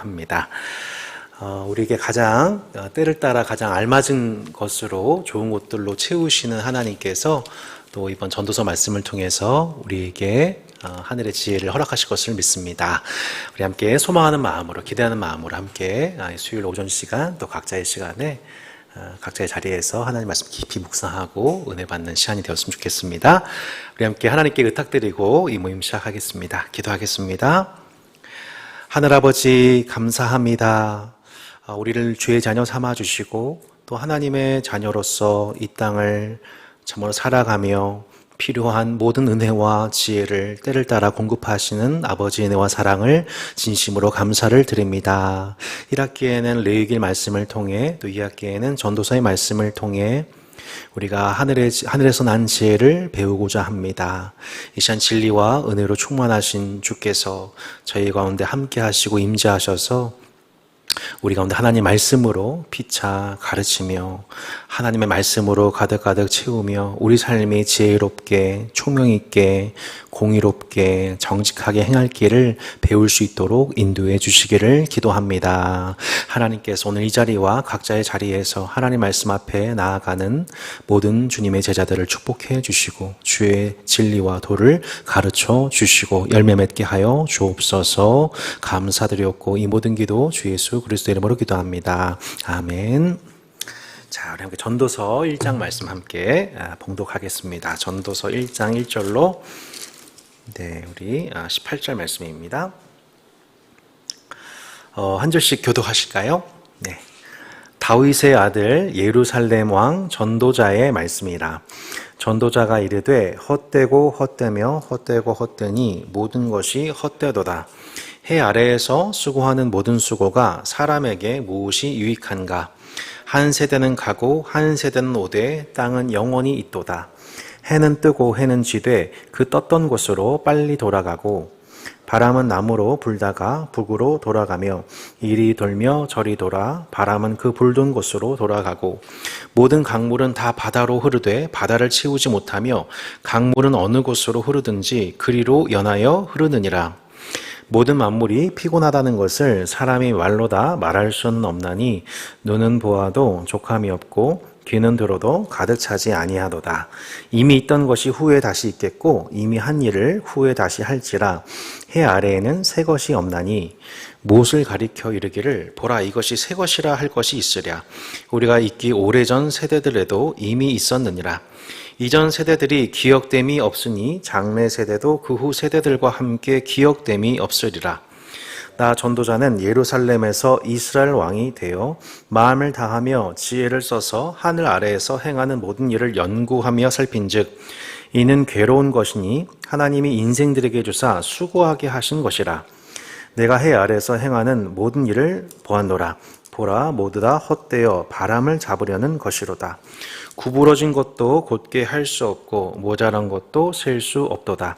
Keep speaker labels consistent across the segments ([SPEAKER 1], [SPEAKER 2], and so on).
[SPEAKER 1] 합니다. 우리에게 가장 때를 따라 가장 알맞은 것으로 좋은 것들로 채우시는 하나님께서 또 이번 전도서 말씀을 통해서 우리에게 하늘의 지혜를 허락하실 것을 믿습니다. 우리 함께 소망하는 마음으로, 기대하는 마음으로 함께 수요일 오전 시간 또 각자의 시간에 각자의 자리에서 하나님 말씀 깊이 묵상하고 은혜 받는 시간이 되었으면 좋겠습니다. 우리 함께 하나님께 의탁드리고 이 모임 시작하겠습니다. 기도하겠습니다. 하늘아버지 감사합니다. 우리를 주의 자녀 삼아주시고 또 하나님의 자녀로서 이 땅을 참으로 살아가며 필요한 모든 은혜와 지혜를 때를 따라 공급하시는 아버지의 은혜와 사랑을 진심으로 감사를 드립니다. 1학기에는 레위기 말씀을 통해 또 2학기에는 전도서의 말씀을 통해 우리가 하늘에서 난 지혜를 배우고자 합니다. 이 시간 진리와 은혜로 충만하신 주께서 저희 가운데 함께 하시고 임재하셔서 우리 가운데 하나님 말씀으로 피차 가르치며 하나님의 말씀으로 가득가득 채우며 우리 삶이 지혜롭게 총명있게 공의롭게 정직하게 행할 길을 배울 수 있도록 인도해 주시기를 기도합니다. 하나님께서 오늘 이 자리와 각자의 자리에서 하나님 말씀 앞에 나아가는 모든 주님의 제자들을 축복해 주시고 주의 진리와 도를 가르쳐 주시고 열매 맺게 하여 주옵소서. 감사드렸고 이 모든 기도 주 예수 그리스도 이름으로 기도합니다. 아멘. 자, 우리 함께 전도서 1장 말씀 함께 봉독하겠습니다. 전도서 1장 1절로 우리 18절 말씀입니다. 한 절씩 교독하실까요? 네. 다윗의 아들 예루살렘 왕 전도자의 말씀이라. 전도자가 이르되 헛되고 헛되며 헛되고 헛되니 모든 것이 헛되도다. 해 아래에서 수고하는 모든 수고가 사람에게 무엇이 유익한가? 한 세대는 가고 한 세대는 오되 땅은 영원히 있도다. 해는 뜨고 해는 지되 그 떴던 곳으로 빨리 돌아가고 바람은 남으로 불다가 북으로 돌아가며 이리 돌며 저리 돌아 바람은 그 불던 곳으로 돌아가고 모든 강물은 다 바다로 흐르되 바다를 채우지 못하며 강물은 어느 곳으로 흐르든지 그리로 연하여 흐르느니라. 모든 만물이 피곤하다는 것을 사람이 말로 다 말할 수는 없나니 눈은 보아도 족함이 없고 귀는 들어도 가득 차지 아니하도다. 이미 있던 것이 후에 다시 있겠고 이미 한 일을 후에 다시 할지라. 해 아래에는 새 것이 없나니 무엇을 가리켜 이르기를 보라 이것이 새 것이라 할 것이 있으랴. 우리가 있기 오래전 세대들에도 이미 있었느니라. 이전 세대들이 기억됨이 없으니 장래 세대도 그 후 세대들과 함께 기억됨이 없으리라. 나 전도자는 예루살렘에서 이스라엘 왕이 되어 마음을 다하며 지혜를 써서 하늘 아래에서 행하는 모든 일을 연구하며 살핀즉 이는 괴로운 것이니 하나님이 인생들에게 주사 수고하게 하신 것이라. 내가 해 아래에서 행하는 모든 일을 보았노라. 보라 모두 다 헛되어 바람을 잡으려는 것이로다. 구부러진 것도 곧게 할 수 없고 모자란 것도 셀 수 없도다.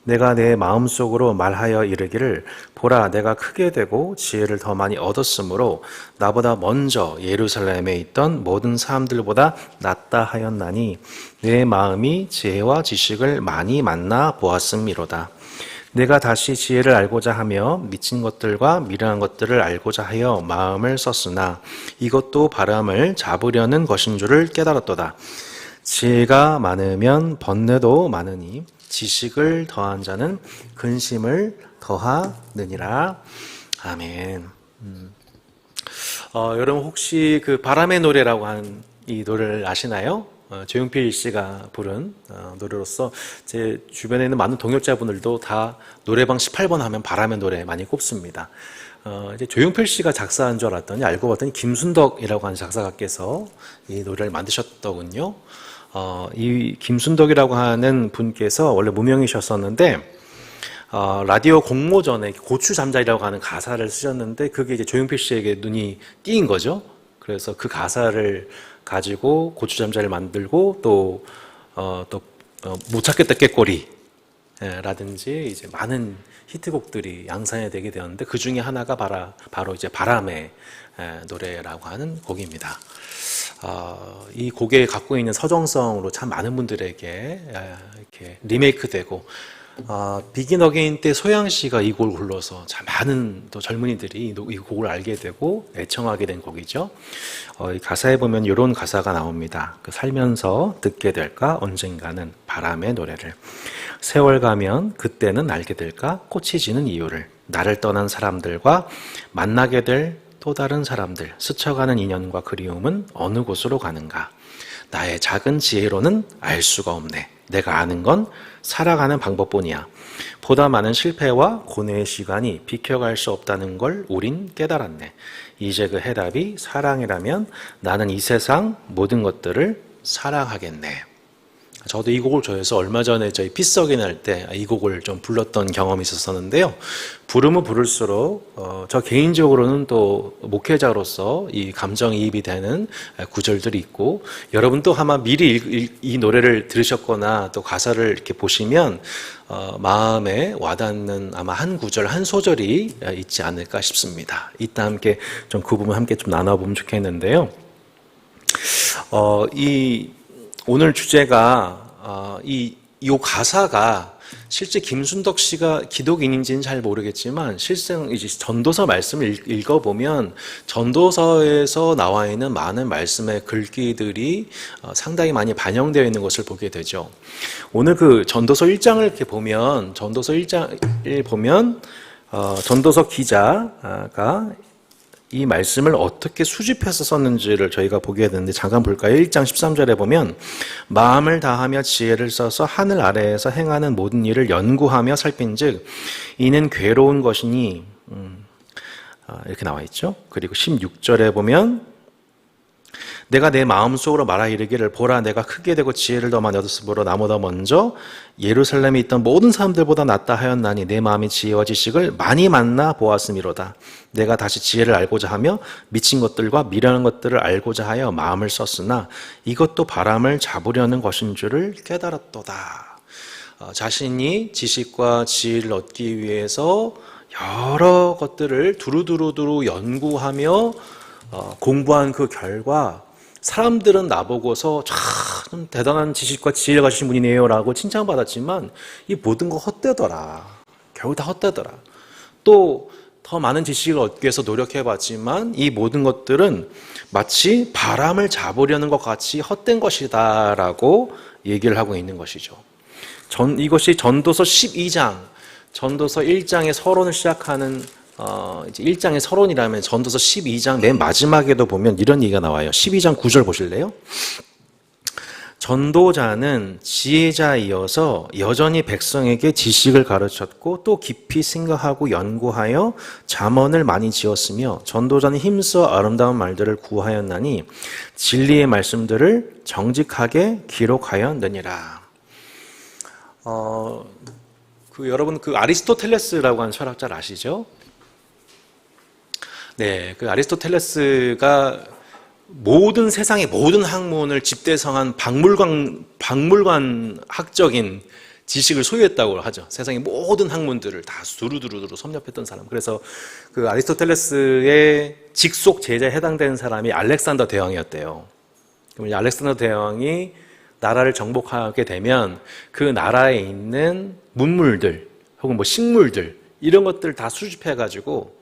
[SPEAKER 1] 내가 내 마음속으로 말하여 이르기를 보라 내가 크게 되고 지혜를 더 많이 얻었으므로 나보다 먼저 예루살렘에 있던 모든 사람들보다 낫다 하였나니 내 마음이 지혜와 지식을 많이 만나 보았음이로다. 내가 다시 지혜를 알고자 하며 미친 것들과 미련한 것들을 알고자 하여 마음을 썼으나 이것도 바람을 잡으려는 것인 줄을 깨달았도다. 지혜가 많으면 번뇌도 많으니 지식을 더한 자는 근심을 더하느니라. 아멘. 여러분 혹시 그 바람의 노래라고 하는 이 노래를 아시나요? 조용필 씨가 부른 노래로서 제 주변에 있는 많은 동역자분들도 다 노래방 18번 하면 바람의 노래 많이 꼽습니다. 이제 조용필 씨가 작사한 줄 알았더니 알고 봤더니 김순덕이라고 하는 작사가께서 이 노래를 만드셨더군요. 이 김순덕이라고 하는 분께서 원래 무명이셨었는데 라디오 공모전에 고추 잠자리라고 하는 가사를 쓰셨는데 그게 이제 조용필 씨에게 눈이 띄인 거죠. 그래서 그 가사를 가지고 고추 잠자리를 만들고 또 못 찾겠다 꾀꼬리 라든지 이제 많은 히트곡들이 양산이 되게 되었는데 그 중에 하나가 바로 이제 바람의 노래라고 하는 곡입니다. 이 곡에 갖고 있는 서정성으로 참 많은 분들에게 이렇게 리메이크되고 비긴 어게인 때 소양 씨가 이 곡을 불러서 참 많은 또 젊은이들이 이 곡을 알게 되고 애청하게 된 곡이죠. 이 가사에 보면 이런 가사가 나옵니다. 살면서 듣게 될까 언젠가는 바람의 노래를, 세월 가면 그때는 알게 될까 꽃이 지는 이유를, 나를 떠난 사람들과 만나게 될 또 다른 사람들, 스쳐가는 인연과 그리움은 어느 곳으로 가는가, 나의 작은 지혜로는 알 수가 없네. 내가 아는 건 살아가는 방법뿐이야. 보다 많은 실패와 고뇌의 시간이 비켜갈 수 없다는 걸 우린 깨달았네. 이제 그 해답이 사랑이라면 나는 이 세상 모든 것들을 사랑하겠네. 저도 이 곡을 좋아해서 얼마 전에 저희 피서긴 할 때 이 곡을 좀 불렀던 경험이 있었었는데요. 부르면 부를수록 저 개인적으로는 또 목회자로서 이 감정이입이 되는 구절들이 있고, 여러분도 아마 미리 이 노래를 들으셨거나 또 가사를 이렇게 보시면 마음에 와닿는 아마 한 구절 한 소절이 있지 않을까 싶습니다. 이따 함께 좀 그 부분 함께 좀 나눠보면 좋겠는데요. 오늘 주제가 이 가사가 실제 김순덕 씨가 기독인인지는 잘 모르겠지만 실상 이제 전도서 말씀을 읽어보면 전도서에서 나와 있는 많은 말씀의 글귀들이 상당히 많이 반영되어 있는 것을 보게 되죠. 오늘 그 전도서 1장을 이렇게 보면 전도서 기자가 이 말씀을 어떻게 수집해서 썼는지를 저희가 보게 되는데 잠깐 볼까요? 1장 13절에 보면 마음을 다하며 지혜를 써서 하늘 아래에서 행하는 모든 일을 연구하며 살핀즉 이는 괴로운 것이니 이렇게 나와 있죠. 그리고 16절에 보면 내가 내 마음속으로 말하 이르기를 보라 내가 크게 되고 지혜를 더 많이 얻었으므로 나보다 먼저 예루살렘에 있던 모든 사람들보다 낫다 하였나니 내 마음이 지혜와 지식을 많이 만나 보았음이로다. 내가 다시 지혜를 알고자 하며 미친 것들과 미련한 것들을 알고자 하여 마음을 썼으나 이것도 바람을 잡으려는 것인 줄을 깨달았도다. 자신이 지식과 지혜를 얻기 위해서 여러 것들을 두루두루 연구하며 공부한 그 결과 사람들은 나보고서 참 대단한 지식과 지혜를 가지신 분이네요 라고 칭찬받았지만 이 모든 거 헛되더라. 결국 다 헛되더라. 또 더 많은 지식을 얻기 위해서 노력해봤지만 이 모든 것들은 마치 바람을 잡으려는 것 같이 헛된 것이다 라고 얘기를 하고 있는 것이죠. 이것이 전도서 12장, 전도서 1장의 서론을 시작하는 이제 1장의 서론이라면 전도서 12장 맨 마지막에도 보면 이런 얘기가 나와요. 12장 9절 보실래요? 전도자는 지혜자이어서 여전히 백성에게 지식을 가르쳤고 또 깊이 생각하고 연구하여 잠언을 많이 지었으며 전도자는 힘써 아름다운 말들을 구하였나니 진리의 말씀들을 정직하게 기록하였느니라. 여러분 아리스토텔레스라고 하는 철학자를 아시죠? 네, 그 아리스토텔레스가 세상의 모든 학문을 집대성한 박물관 학적인 지식을 소유했다고 하죠. 세상의 모든 학문들을 다 두루두루 섭렵했던 사람. 그래서 그 아리스토텔레스의 직속 제자에 해당되는 사람이 알렉산더 대왕이었대요. 그럼 알렉산더 대왕이 나라를 정복하게 되면 그 나라에 있는 문물들 혹은 식물들 이런 것들 다 수집해가지고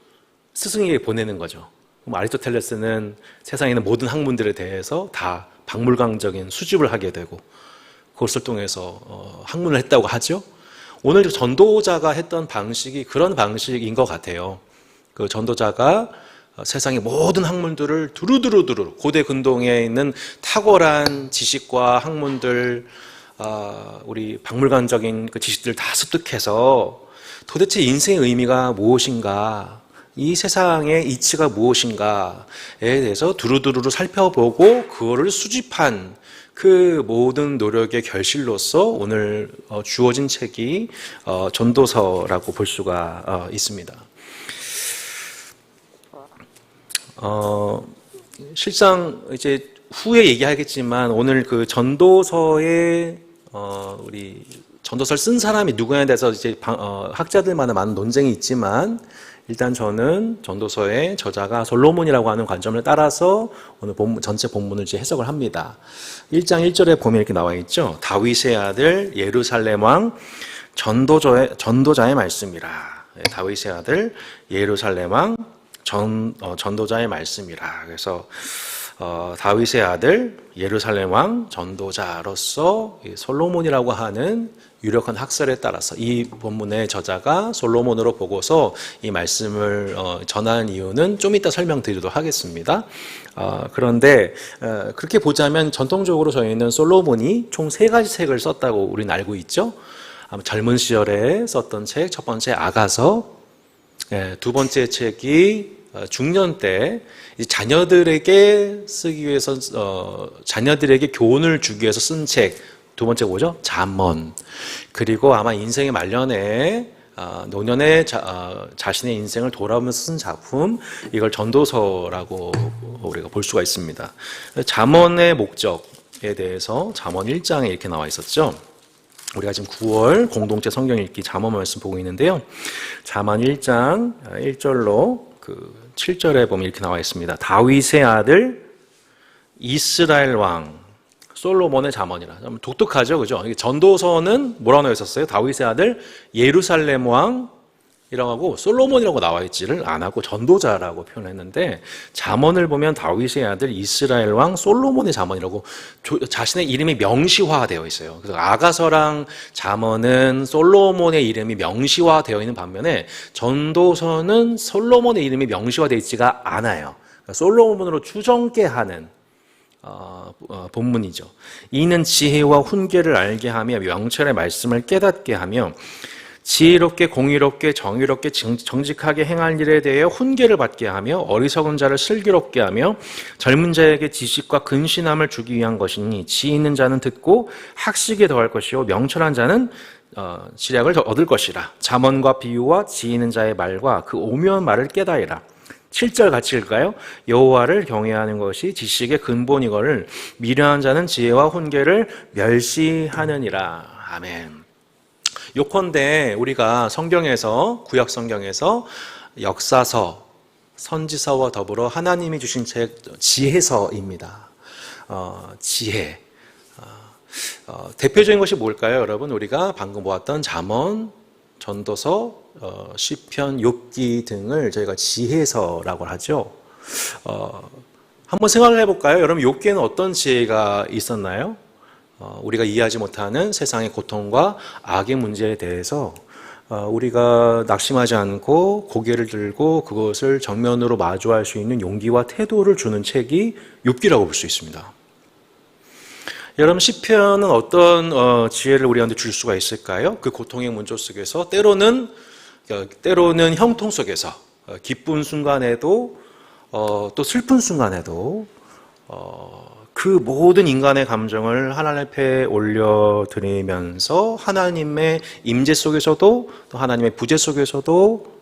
[SPEAKER 1] 스승에게 보내는 거죠. 그럼 아리스토텔레스는 세상에 있는 모든 학문들에 대해서 다 박물관적인 수집을 하게 되고 그것을 통해서 학문을 했다고 하죠. 오늘 전도자가 했던 방식이 그런 방식인 것 같아요. 그 전도자가 세상의 모든 학문들을 두루두루 고대 근동에 있는 탁월한 지식과 학문들, 우리 박물관적인 그 지식들을 다 습득해서 도대체 인생의 의미가 무엇인가, 이 세상의 이치가 무엇인가에 대해서 두루두루 살펴보고 그거를 수집한 그 모든 노력의 결실로서 오늘 주어진 책이 전도서라고 볼 수가 있습니다. 실상 이제 후에 얘기하겠지만 오늘 그 전도서에 우리 전도서를 쓴 사람이 누구냐에 대해서 이제 학자들마다 많은 논쟁이 있지만 일단 저는 전도서의 저자가 솔로몬이라고 하는 관점을 따라서 오늘 전체 본문을 이제 해석을 합니다. 1장 1절에 보면 이렇게 나와 있죠. 다윗의 아들 예루살렘 왕 전도자의 말씀이라. 다윗의 아들 예루살렘 왕 전도자의 말씀이라. 그래서 다윗의 아들 예루살렘 왕 전도자로서 솔로몬이라고 하는 유력한 학설에 따라서 이 본문의 저자가 솔로몬으로 보고서 이 말씀을 전한 이유는 좀 이따 설명드리도록 하겠습니다. 그런데 그렇게 보자면 전통적으로 저희는 솔로몬이 총 3가지 책을 썼다고 우리는 알고 있죠. 젊은 시절에 썼던 책, 첫 번째 아가서, 두 번째 책이 중년 때 자녀들에게 쓰기 위해서 자녀들에게 교훈을 주기 위해서 쓴 책, 두 번째가 뭐죠? 잠언. 그리고 아마 인생의 말년에 노년에 자신의 인생을 돌아보면서 쓴 작품, 이걸 전도서라고 우리가 볼 수가 있습니다. 잠언의 목적에 대해서 잠언 1장에 이렇게 나와 있었죠. 우리가 지금 9월 공동체 성경 읽기 잠언 말씀 보고 있는데요. 잠언 1장 1절로 7절에 보면 이렇게 나와 있습니다. 다윗의 아들 이스라엘 왕 솔로몬의 잠언이라. 독특하죠, 그죠? 전도서는 뭐라고 나와 있었어요? 다윗의 아들 예루살렘 왕이라고 하고 솔로몬이라고 나와 있지를 안 하고 전도자라고 표현했는데, 잠언을 보면 다윗의 아들 이스라엘 왕 솔로몬의 잠언이라고 자신의 이름이 명시화되어 있어요. 그래서 아가서랑 잠언은 솔로몬의 이름이 명시화되어 있는 반면에 전도서는 솔로몬의 이름이 명시화되어 있지가 않아요. 그러니까 솔로몬으로 추정케 하는 본문이죠. 이는 지혜와 훈계를 알게 하며 명철의 말씀을 깨닫게 하며 지혜롭게 공의롭게 정의롭게 정직하게 행할 일에 대해 훈계를 받게 하며 어리석은 자를 슬기롭게 하며 젊은 자에게 지식과 근신함을 주기 위한 것이니, 지혜 있는 자는 듣고 학식에 더할 것이요 명철한 자는 지략을 더 얻을 것이라. 잠언과 비유와 지혜 있는 자의 말과 그 오묘한 말을 깨달으라. 7절 같이 읽을까요? 여호와를 경외하는 것이 지식의 근본이거늘 미련한 자는 지혜와 훈계를 멸시하느니라. 아멘. 요컨대 우리가 성경에서, 구약 성경에서 역사서, 선지서와 더불어 하나님이 주신 책 지혜서입니다. 지혜. 대표적인 것이 뭘까요, 여러분? 우리가 방금 보았던 잠언, 전도서, 시편, 욥기 등을 저희가 지혜서라고 하죠. 한번 생각을 해볼까요? 여러분, 욥기에는 어떤 지혜가 있었나요? 우리가 이해하지 못하는 세상의 고통과 악의 문제에 대해서 우리가 낙심하지 않고 고개를 들고 그것을 정면으로 마주할 수 있는 용기와 태도를 주는 책이 욥기라고 볼 수 있습니다. 여러분, 시편은 어떤 지혜를 우리한테 줄 수가 있을까요? 그 고통의 문조 속에서 때로는 형통 속에서 기쁜 순간에도 또 슬픈 순간에도 그 모든 인간의 감정을 하나님 앞에 올려드리면서 하나님의 임재 속에서도 또 하나님의 부재 속에서도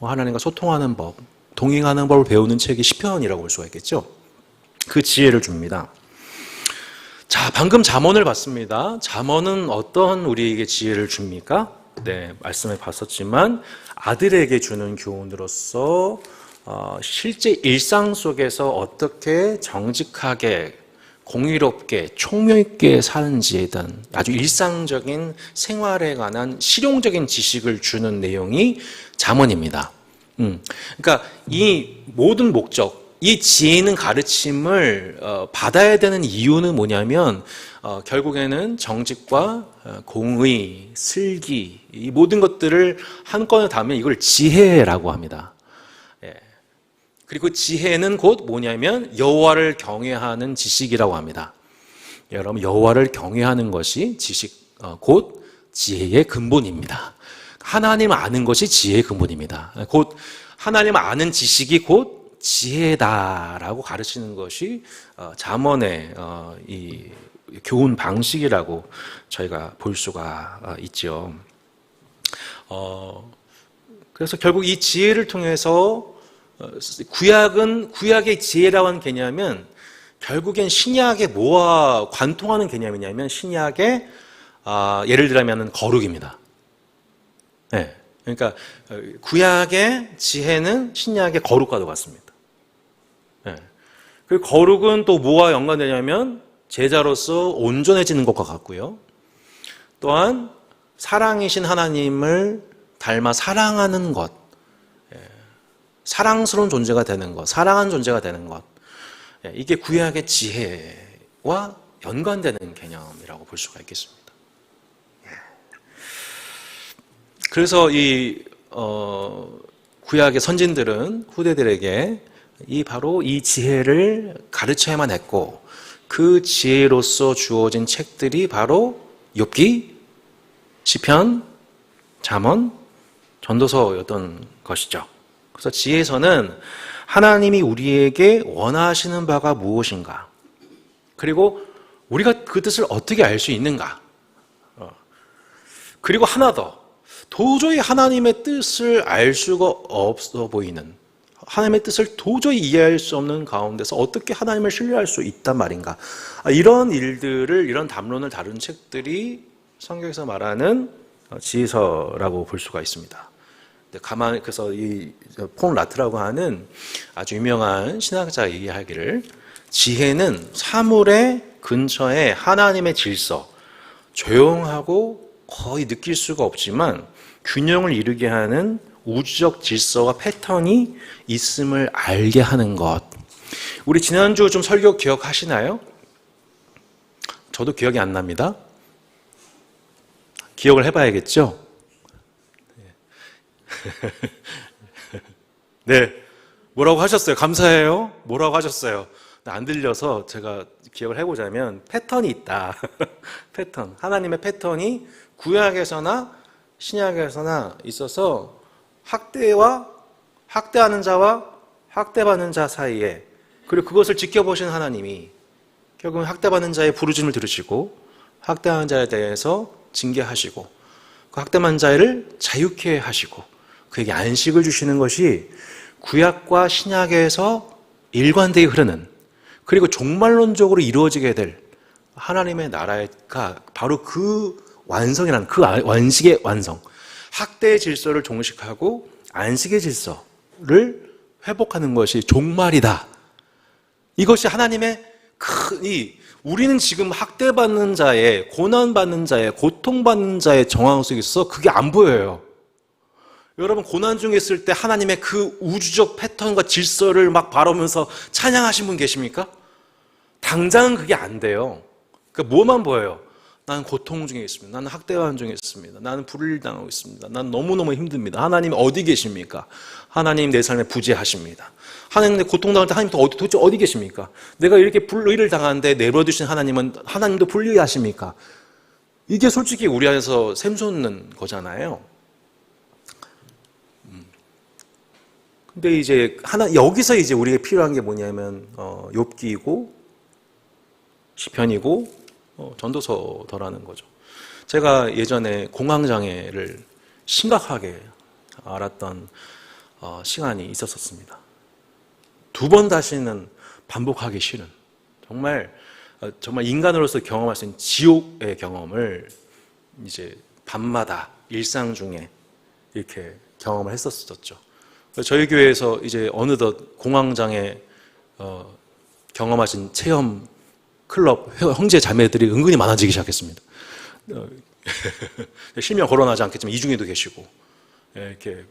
[SPEAKER 1] 하나님과 소통하는 법, 동행하는 법을 배우는 책이 시편이라고 볼 수가 있겠죠. 그 지혜를 줍니다. 자, 방금 잠언을 봤습니다. 잠언은 어떤 우리에게 지혜를 줍니까? 네, 말씀에 봤었지만 아들에게 주는 교훈으로서 실제 일상 속에서 어떻게 정직하게 공의롭게 총명 있게 사는지에 대한 아주 일상적인 생활에 관한 실용적인 지식을 주는 내용이 잠언입니다. 그러니까 이 모든 목적, 이 지혜 있는 가르침을 받아야 되는 이유는 뭐냐면 결국에는 정직과 공의, 슬기 이 모든 것들을 한꺼번에 담으면 이걸 지혜라고 합니다. 그리고 지혜는 곧 뭐냐면 여호와를 경외하는 지식이라고 합니다. 여러분, 여호와를 경외하는 것이 지식, 곧 지혜의 근본입니다. 하나님을 아는 것이 지혜의 근본입니다. 곧 하나님을 아는 지식이 곧 지혜다라고 가르치는 것이 잠언의 이 교훈 방식이라고 저희가 볼 수가 있죠. 그래서 결국 이 지혜를 통해서 구약의 지혜라고 하는 개념은 결국엔 신약에 뭐와 관통하는 개념이냐면 신약의 예를 들면 거룩입니다. 네, 그러니까 구약의 지혜는 신약의 거룩과도 같습니다. 네. 그 거룩은 또 뭐와 연관되냐면 제자로서 온전해지는 것과 같고요. 또한 사랑이신 하나님을 닮아 사랑하는 것, 사랑스러운 존재가 되는 것, 사랑하는 존재가 되는 것, 이게 구약의 지혜와 연관되는 개념이라고 볼 수가 있겠습니다. 그래서 이 구약의 선진들은 후대들에게 바로 이 지혜를 가르쳐야만 했고, 그 지혜로서 주어진 책들이 바로 욥기, 시편, 잠언, 전도서였던 것이죠. 그래서 지혜서는 하나님이 우리에게 원하시는 바가 무엇인가, 그리고 우리가 그 뜻을 어떻게 알 수 있는가, 그리고 하나 더, 도저히 하나님의 뜻을 알 수가 없어 보이는, 하나님의 뜻을 도저히 이해할 수 없는 가운데서 어떻게 하나님을 신뢰할 수 있단 말인가, 이런 일들을, 이런 담론을 다룬 책들이 성경에서 말하는 지혜서라고 볼 수가 있습니다. 그래서 이 폰 라트라고 하는 아주 유명한 신학자가 얘기하기를, 지혜는 사물의 근처에 하나님의 질서, 조용하고 거의 느낄 수가 없지만 균형을 이루게 하는 우주적 질서와 패턴이 있음을 알게 하는 것. 우리 지난주 좀 설교 기억하시나요? 저도 기억이 안 납니다. 기억을 해봐야겠죠? 네. 뭐라고 하셨어요? 감사해요. 뭐라고 하셨어요? 안 들려서 제가 기억을 해보자면, 패턴이 있다. 패턴. 하나님의 패턴이 구약에서나 신약에서나 있어서 학대하는 자와 학대받는 자 사이에, 그리고 그것을 지켜보신 하나님이 결국은 학대받는 자의 부르짖음을 들으시고 학대하는 자에 대해서 징계하시고 그 학대받는 자를 자유케 하시고 그에게 안식을 주시는 것이 구약과 신약에서 일관되게 흐르는, 그리고 종말론적으로 이루어지게 될 하나님의 나라가 바로 그 완성이라는, 그 완식의 완성, 학대의 질서를 종식하고 안식의 질서를 회복하는 것이 종말이다. 이것이 하나님의 우리는 지금 학대받는 자의, 고난받는 자의, 고통받는 자의 정황 속에 있어서 그게 안 보여요. 여러분, 고난 중에 있을 때 하나님의 그 우주적 패턴과 질서를 막 바라보면서 찬양하신 분 계십니까? 당장은 그게 안 돼요. 그러니까 뭐만 보여요? 나는 고통 중에 있습니다. 나는 학대받는 중에 있습니다. 나는 불의를 당하고 있습니다. 나는 너무너무 힘듭니다. 하나님 어디 계십니까? 하나님 내 삶에 부재하십니다. 하나님 내 고통당할 때 하나님 도대체 어디 계십니까? 내가 이렇게 불의를 당하는데 내버려두신 하나님도 불의하십니까? 이게 솔직히 우리 안에서 샘솟는 거잖아요. 근데 이제 여기서 이제 우리가 필요한 게 뭐냐면 욥기이고 시편이고 전도서더라는 거죠. 제가 예전에 공황장애를 심각하게 알았던 시간이 있었습니다. 2번 다시는 반복하기 싫은, 정말 인간으로서 경험할 수 있는 지옥의 경험을 이제 밤마다 일상 중에 이렇게 경험을 했었죠. 저희 교회에서 이제 어느덧 공황장애 경험하신 체험 클럽 형제 자매들이 은근히 많아지기 시작했습니다. 실명 거론하지 않겠지만 이중에도 계시고, 이렇게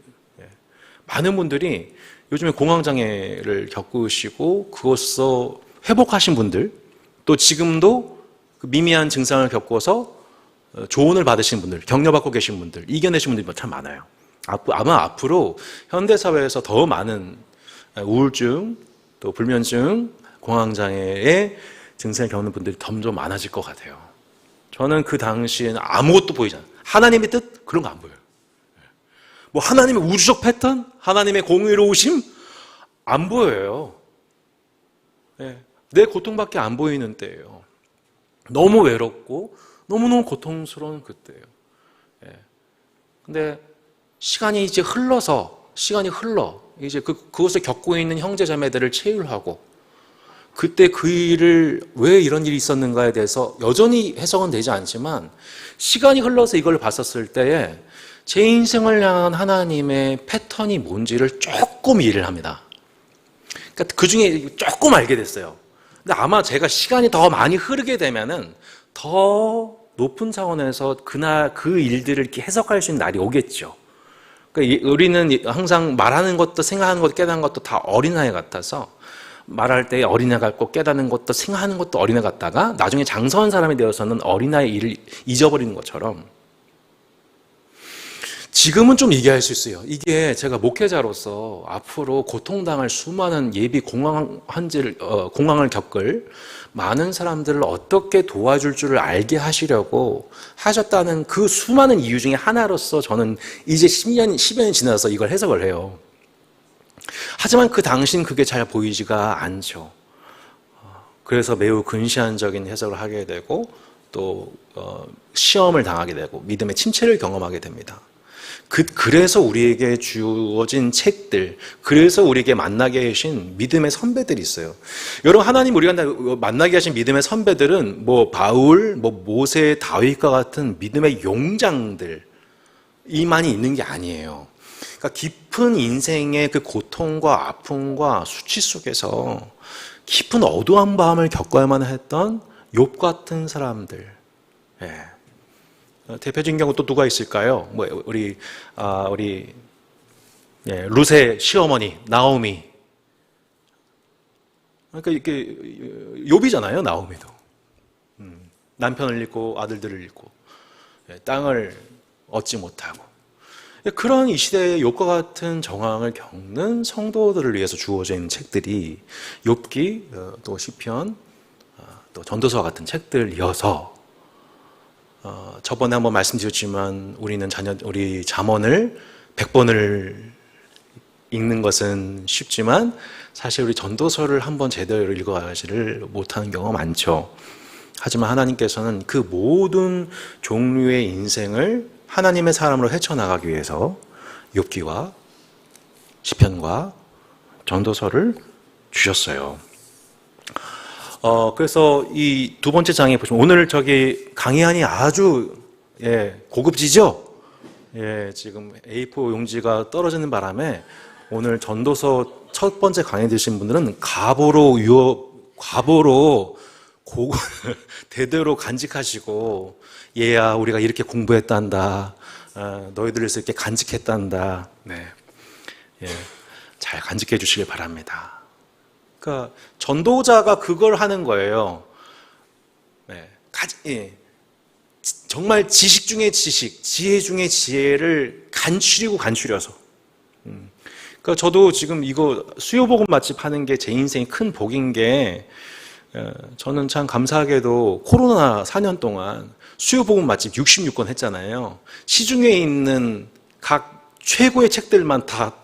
[SPEAKER 1] 많은 분들이 요즘에 공황장애를 겪으시고 그것서 회복하신 분들, 또 지금도 그 미미한 증상을 겪어서 조언을 받으신 분들, 격려받고 계신 분들, 이겨내신 분들이 참 많아요. 아마 앞으로 현대사회에서 더 많은 우울증, 또 불면증, 공황장애의 증상을 겪는 분들이 점점 많아질 것 같아요. 저는 그 당시에는 아무것도 보이지 않아요. 하나님의 뜻? 그런 거 안 보여요. 뭐 하나님의 우주적 패턴? 하나님의 공의로우심? 안 보여요. 내 고통밖에 안 보이는 때예요. 너무 외롭고 너무너무 고통스러운 그때예요. 근데 시간이 흘러 이제 그것을 겪고 있는 형제 자매들을 체휼하고, 그때 그 일을 왜 이런 일이 있었는가에 대해서 여전히 해석은 되지 않지만 시간이 흘러서 이걸 봤었을 때에 제 인생을 향한 하나님의 패턴이 뭔지를 조금 이해를 합니다. 그러니까 그 중에 조금 알게 됐어요. 근데 아마 제가 시간이 더 많이 흐르게 되면은 더 높은 차원에서 그날 그 일들을 이렇게 해석할 수 있는 날이 오겠죠. 그러니까 우리는 항상 말하는 것도 생각하는 것도 깨닫는 것도 다 어린아이 같아서 말할 때 어린애 같고 깨닫는 것도 생각하는 것도 어린애 같다가 나중에 장성한 사람이 되어서는 어린아이 일을 잊어버리는 것처럼 지금은 좀 얘기할 수 있어요. 이게 제가 목회자로서 앞으로 고통당할 수많은 예비 공황을 겪을 많은 사람들을 어떻게 도와줄 줄을 알게 하시려고 하셨다는 그 수많은 이유 중에 하나로서 저는 이제 10년이 지나서 이걸 해석을 해요. 하지만 그 당시는 그게 잘 보이지가 않죠. 그래서 매우 근시안적인 해석을 하게 되고 또 시험을 당하게 되고 믿음의 침체를 경험하게 됩니다. 그래서 우리에게 주어진 책들, 그래서 우리에게 만나게 하신 믿음의 선배들이 있어요. 여러분, 하나님 우리가 만나게 하신 믿음의 선배들은 뭐 바울, 뭐 모세, 다윗과 같은 믿음의 용장들이만이 있는 게 아니에요. 그러니까 깊은 인생의 그 고통과 아픔과 수치 속에서 깊은 어두운 밤을 겪어야만 했던 욥 같은 사람들. 예. 대표적인 경우 또 누가 있을까요? 뭐 우리 룻의 시어머니 나오미. 그러니까 이렇게 욥이잖아요, 나오미도. 남편을 잃고 아들들을 잃고 땅을 얻지 못하고 그런 이 시대의 욥과 같은 정황을 겪는 성도들을 위해서 주어진 책들이 욥기, 또 시편, 또 전도서와 같은 책들이어서 저번에 한번 말씀드렸지만 우리는 우리 잠언을 100번을 읽는 것은 쉽지만 사실 우리 전도서를 한번 제대로 읽어가지를 못하는 경우가 많죠. 하지만 하나님께서는 그 모든 종류의 인생을 하나님의 사람으로 헤쳐나가기 위해서 욥기와 시편과 전도서를 주셨어요. 그래서 이 두 번째 장에 보시면 오늘 저기 강의안이 아주 고급지죠? 지금 A4 용지가 떨어지는 바람에 오늘 전도서 첫 번째 강의 들으신 분들은 과보로 대대로 간직하시고 얘야 우리가 이렇게 공부했단다. 너희들에서 이렇게 간직했단다. 잘 간직해 주시길 바랍니다. 그러니까 전도자가 그걸 하는 거예요. 정말 지식 중에 지식, 지혜 중에 지혜를 간추려서. 그러니까 저도 지금 이거 수요복음 맛집 하는 게 제 인생의 큰 복인 게 저는 참 감사하게도 코로나 4년 동안 수요복음 맛집 66권 했잖아요. 시중에 있는 각 최고의 책들만 다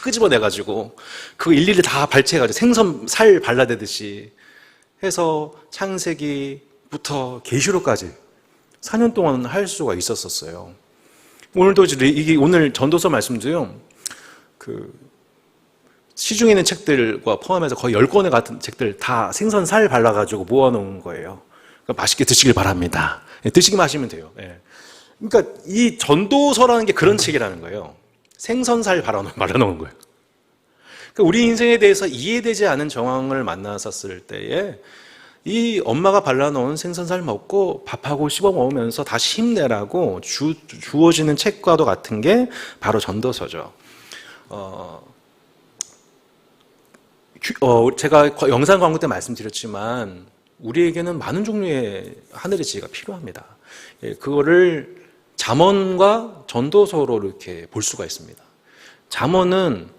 [SPEAKER 1] 끄집어내가지고 그거 일일이 다 발췌해가지고 생선 살 발라대듯이 해서 창세기부터 계시록까지 4년 동안 할 수가 있었어요. 오늘도 이게 오늘 전도서 말씀도요. 그 시중에 있는 책들과 포함해서 거의 10권의 같은 책들 다 생선 살 발라가지고 모아놓은 거예요. 그러니까 맛있게 드시길 바랍니다. 드시기만 하시면 돼요. 그러니까 이 전도서라는 게 그런 책이라는 거예요. 생선살 발라놓은 거예요. 그러니까 우리 인생에 대해서 이해되지 않은 정황을 만났었을 때에 이 엄마가 발라놓은 생선살 먹고 밥하고 씹어 먹으면서 다시 힘내라고 주어지는 책과도 같은 게 바로 전도서죠. 제가 영상 광고 때 말씀드렸지만 우리에게는 많은 종류의 하늘의 지혜가 필요합니다. 그거를 잠언과 전도서로 이렇게 볼 수가 있습니다. 잠언은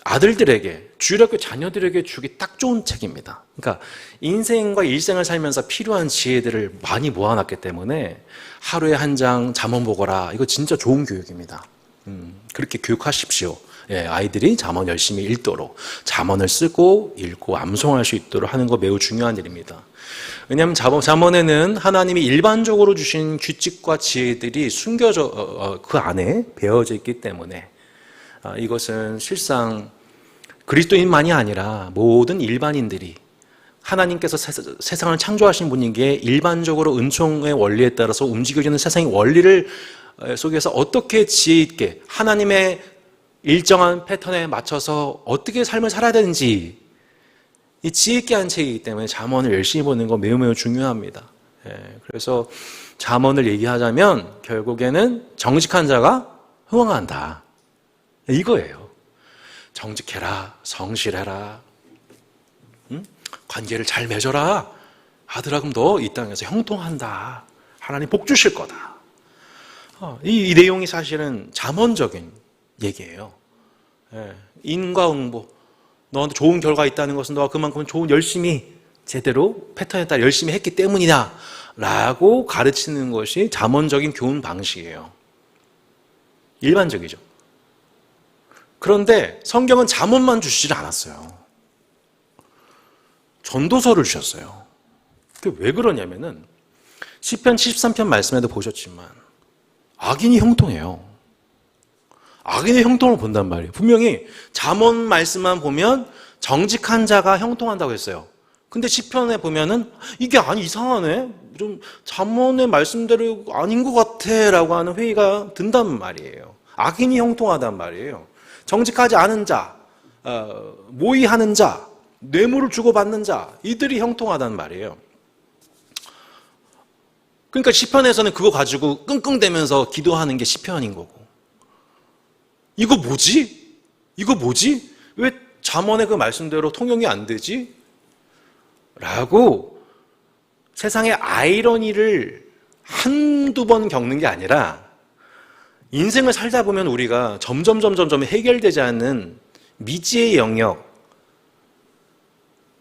[SPEAKER 1] 아들들에게, 주일학교 자녀들에게 주기 딱 좋은 책입니다. 그러니까 인생과 일생을 살면서 필요한 지혜들을 많이 모아놨기 때문에 하루에 한 장 잠언 보거라. 이거 진짜 좋은 교육입니다. 그렇게 교육하십시오. 아이들이 잠언 열심히 읽도록, 잠언을 쓰고 읽고 암송할 수 있도록 하는 거 매우 중요한 일입니다. 왜냐하면 잠언에는 하나님이 일반적으로 주신 규칙과 지혜들이 숨겨져 그 안에 배어져 있기 때문에 이것은 실상 그리스도인만이 아니라 모든 일반인들이 하나님께서 세상을 창조하신 분에게 일반적으로 은총의 원리에 따라서 움직여지는 세상의 원리를 속에서 어떻게 지혜 있게 하나님의 일정한 패턴에 맞춰서 어떻게 삶을 살아야 되는지 이 지혜 있게 한 책이기 때문에 잠언을 열심히 보는 거 매우 중요합니다. 그래서 잠언을 얘기하자면 결국에는 정직한 자가 흥왕한다. 이거예요. 정직해라, 성실해라, 관계를 잘 맺어라. 아들아, 그럼 너 이 땅에서 형통한다. 하나님 복 주실 거다. 이 내용이 사실은 잠언적인 얘기예요. 인과응보. 너한테 좋은 결과 있다는 것은 너가 그만큼 좋은 열심히 제대로 패턴에 따라 열심히 했기 때문이다 라고 가르치는 것이 잠언적인 교훈 방식이에요. 일반적이죠. 그런데 성경은 잠언만 주시질 않았어요. 전도서를 주셨어요. 그게 왜 그러냐면은 시편 73편 말씀에도 보셨지만 악인이 형통해요. 악인의 형통을 본단 말이에요. 분명히 잠언 말씀만 보면 정직한 자가 형통한다고 했어요. 근데 시편에 보면은 이게 이상하네. 좀 잠언의 말씀대로 아닌 것 같아 라고 하는 회의가 든단 말이에요. 악인이 형통하단 말이에요. 정직하지 않은 자, 모의하는 자, 뇌물을 주고받는 자, 이들이 형통하단 말이에요. 그러니까 시편에서는 그거 가지고 끙끙대면서 기도하는 게 시편인 거고. 이거 뭐지? 이거 뭐지? 왜 잠언의 그 말씀대로 통용이 안 되지? 라고 세상의 아이러니를 한두 번 겪는 게 아니라 인생을 살다 보면 우리가 점점 해결되지 않는 미지의 영역,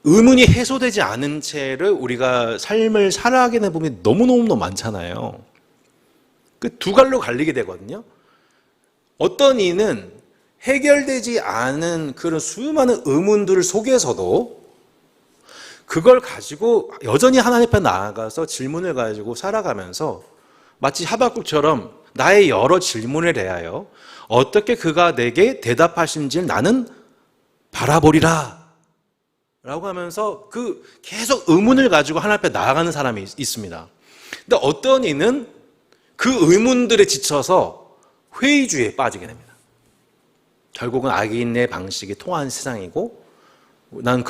[SPEAKER 1] 의문이 해소되지 않은 채를 우리가 삶을 살아가게 되면 너무너무 많잖아요. 그 두 갈로 갈리게 되거든요. 어떤 이는 해결되지 않은 그런 수많은 의문들 속에서도 그걸 가지고 여전히 하나님 앞에 나아가서 질문을 가지고 살아가면서 마치 하박국처럼 나의 여러 질문에 대하여 어떻게 그가 내게 대답하신지를 나는 바라보리라 라고 하면서 그 계속 의문을 가지고 하나님 앞에 나아가는 사람이 있습니다. 근데 어떤 이는 그 의문들에 지쳐서 회의주의에 빠지게 됩니다. 결국은 악인의 방식이 통하는 세상이고 난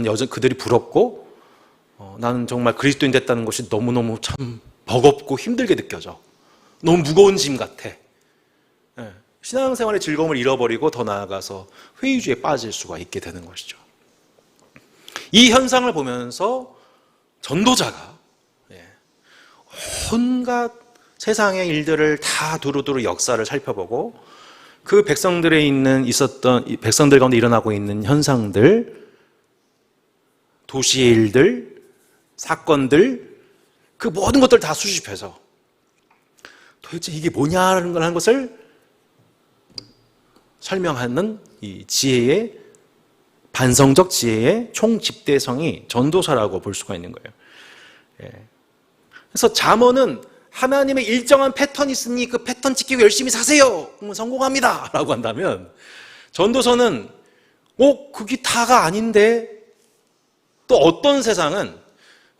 [SPEAKER 1] 여전 그들이 부럽고 나는 정말 그리스도인 됐다는 것이 너무너무 참 버겁고 힘들게 느껴져. 너무 무거운 짐 같아. 신앙생활의 즐거움을 잃어버리고 더 나아가서 회의주의에 빠질 수가 있게 되는 것이죠. 이 현상을 보면서 전도자가 온갖 세상의 일들을 다 두루두루 역사를 살펴보고 그 백성들 가운데 일어나고 있는 현상들, 도시의 일들, 사건들, 그 모든 것들을 다 수집해서 도대체 이게 뭐냐라는 걸 하는 것을 설명하는 이 지혜의 반성적 지혜의 총집대성이 전도서라고 볼 수가 있는 거예요. 그래서 잠언은 하나님의 일정한 패턴이 있으니 그 패턴 지키고 열심히 사세요. 그러면 성공합니다. 라고 한다면 전도서는 그게 다가 아닌데 또 어떤 세상은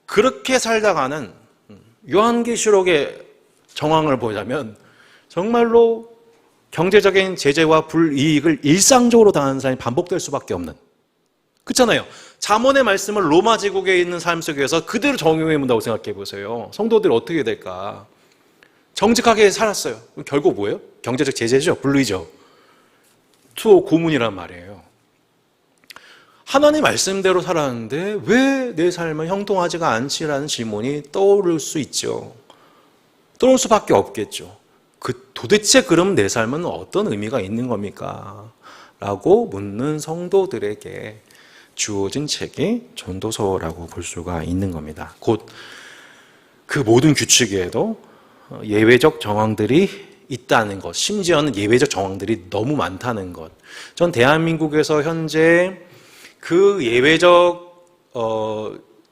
[SPEAKER 1] 그렇게 살다가는 요한계시록의 정황을 보자면 정말로 경제적인 제재와 불이익을 일상적으로 당하는 사람이 반복될 수밖에 없는 그렇잖아요. 잠언의 말씀을 로마 제국에 있는 삶 속에서 그대로 적용해 본다고 생각해 보세요. 성도들이 어떻게 될까? 정직하게 살았어요. 결국 뭐예요? 경제적 제재죠. 불이익이죠. 투어 고문이란 말이에요. 하나님 말씀대로 살았는데 왜 내 삶은 형통하지가 않지라는 질문이 떠오를 수 있죠. 떠오를 수밖에 없겠죠. 도대체 그럼 내 삶은 어떤 의미가 있는 겁니까? 라고 묻는 성도들에게 주어진 책이 전도서라고 볼 수가 있는 겁니다. 곧 그 모든 규칙에도 예외적 정황들이 있다는 것, 심지어는 예외적 정황들이 너무 많다는 것. 전 대한민국에서 현재 그 예외적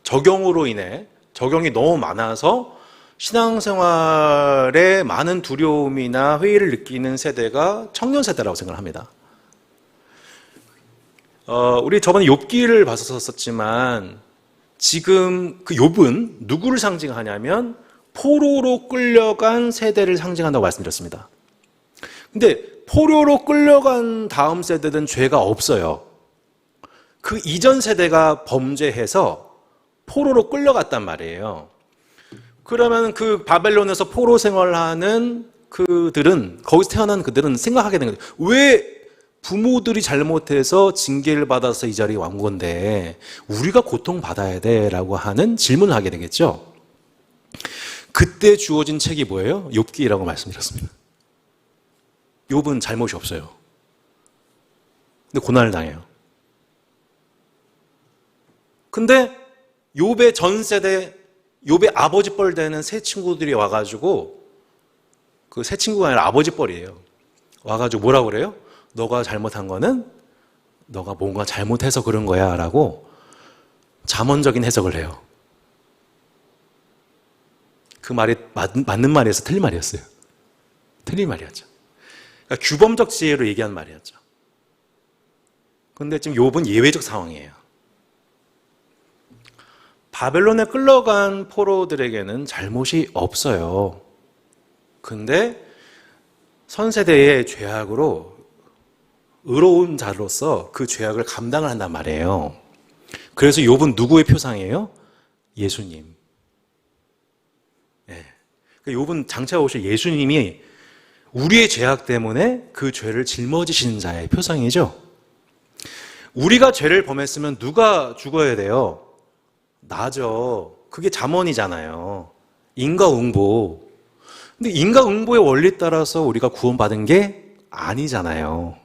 [SPEAKER 1] 적용으로 인해 적용이 너무 많아서 신앙생활에 많은 두려움이나 회의를 느끼는 세대가 청년 세대라고 생각합니다. 우리 저번에 욥기를 봤었지만 지금 그 욥은 누구를 상징하냐면 포로로 끌려간 세대를 상징한다고 말씀드렸습니다. 근데 포로로 끌려간 다음 세대는 죄가 없어요. 그 이전 세대가 범죄해서 포로로 끌려갔단 말이에요. 그러면 그 바벨론에서 포로 생활하는 그들은, 거기서 태어난 그들은 생각하게 된 거죠. 왜 부모들이 잘못해서 징계를 받아서 이 자리에 온 건데 우리가 고통받아야 돼? 라고 하는 질문을 하게 되겠죠. 그때 주어진 책이 뭐예요? 욥기라고 말씀드렸습니다. 욥은 잘못이 없어요. 근데 고난을 당해요. 근데 욥의 전 세대, 욥의 아버지 뻘 되는 세 친구들이 와가지고, 그 세 친구가 아니라 아버지 뻘이에요. 와가지고 뭐라고 그래요? 너가 잘못한 거는 너가 뭔가 잘못해서 그런 거야 라고 잠언적인 해석을 해요. 그 말이 맞는 말이었어요? 틀린 말이었어요? 틀린 말이었죠. 그러니까 규범적 지혜로 얘기한 말이었죠. 근데 지금 욥은 예외적 상황이에요. 바벨론에 끌려간 포로들에게는 잘못이 없어요. 근데 선세대의 죄악으로 의로운 자로서 그 죄악을 감당을 한단 말이에요. 그래서 욥은 누구의 표상이에요? 예수님. 네. 욥은 장차 오실 예수님이 우리의 죄악 때문에 그 죄를 짊어지시는 자의 표상이죠. 우리가 죄를 범했으면 누가 죽어야 돼요? 나죠. 그게 잠언이잖아요. 인과응보. 근데 인과응보의 원리 따라서 우리가 구원받은 게 아니잖아요.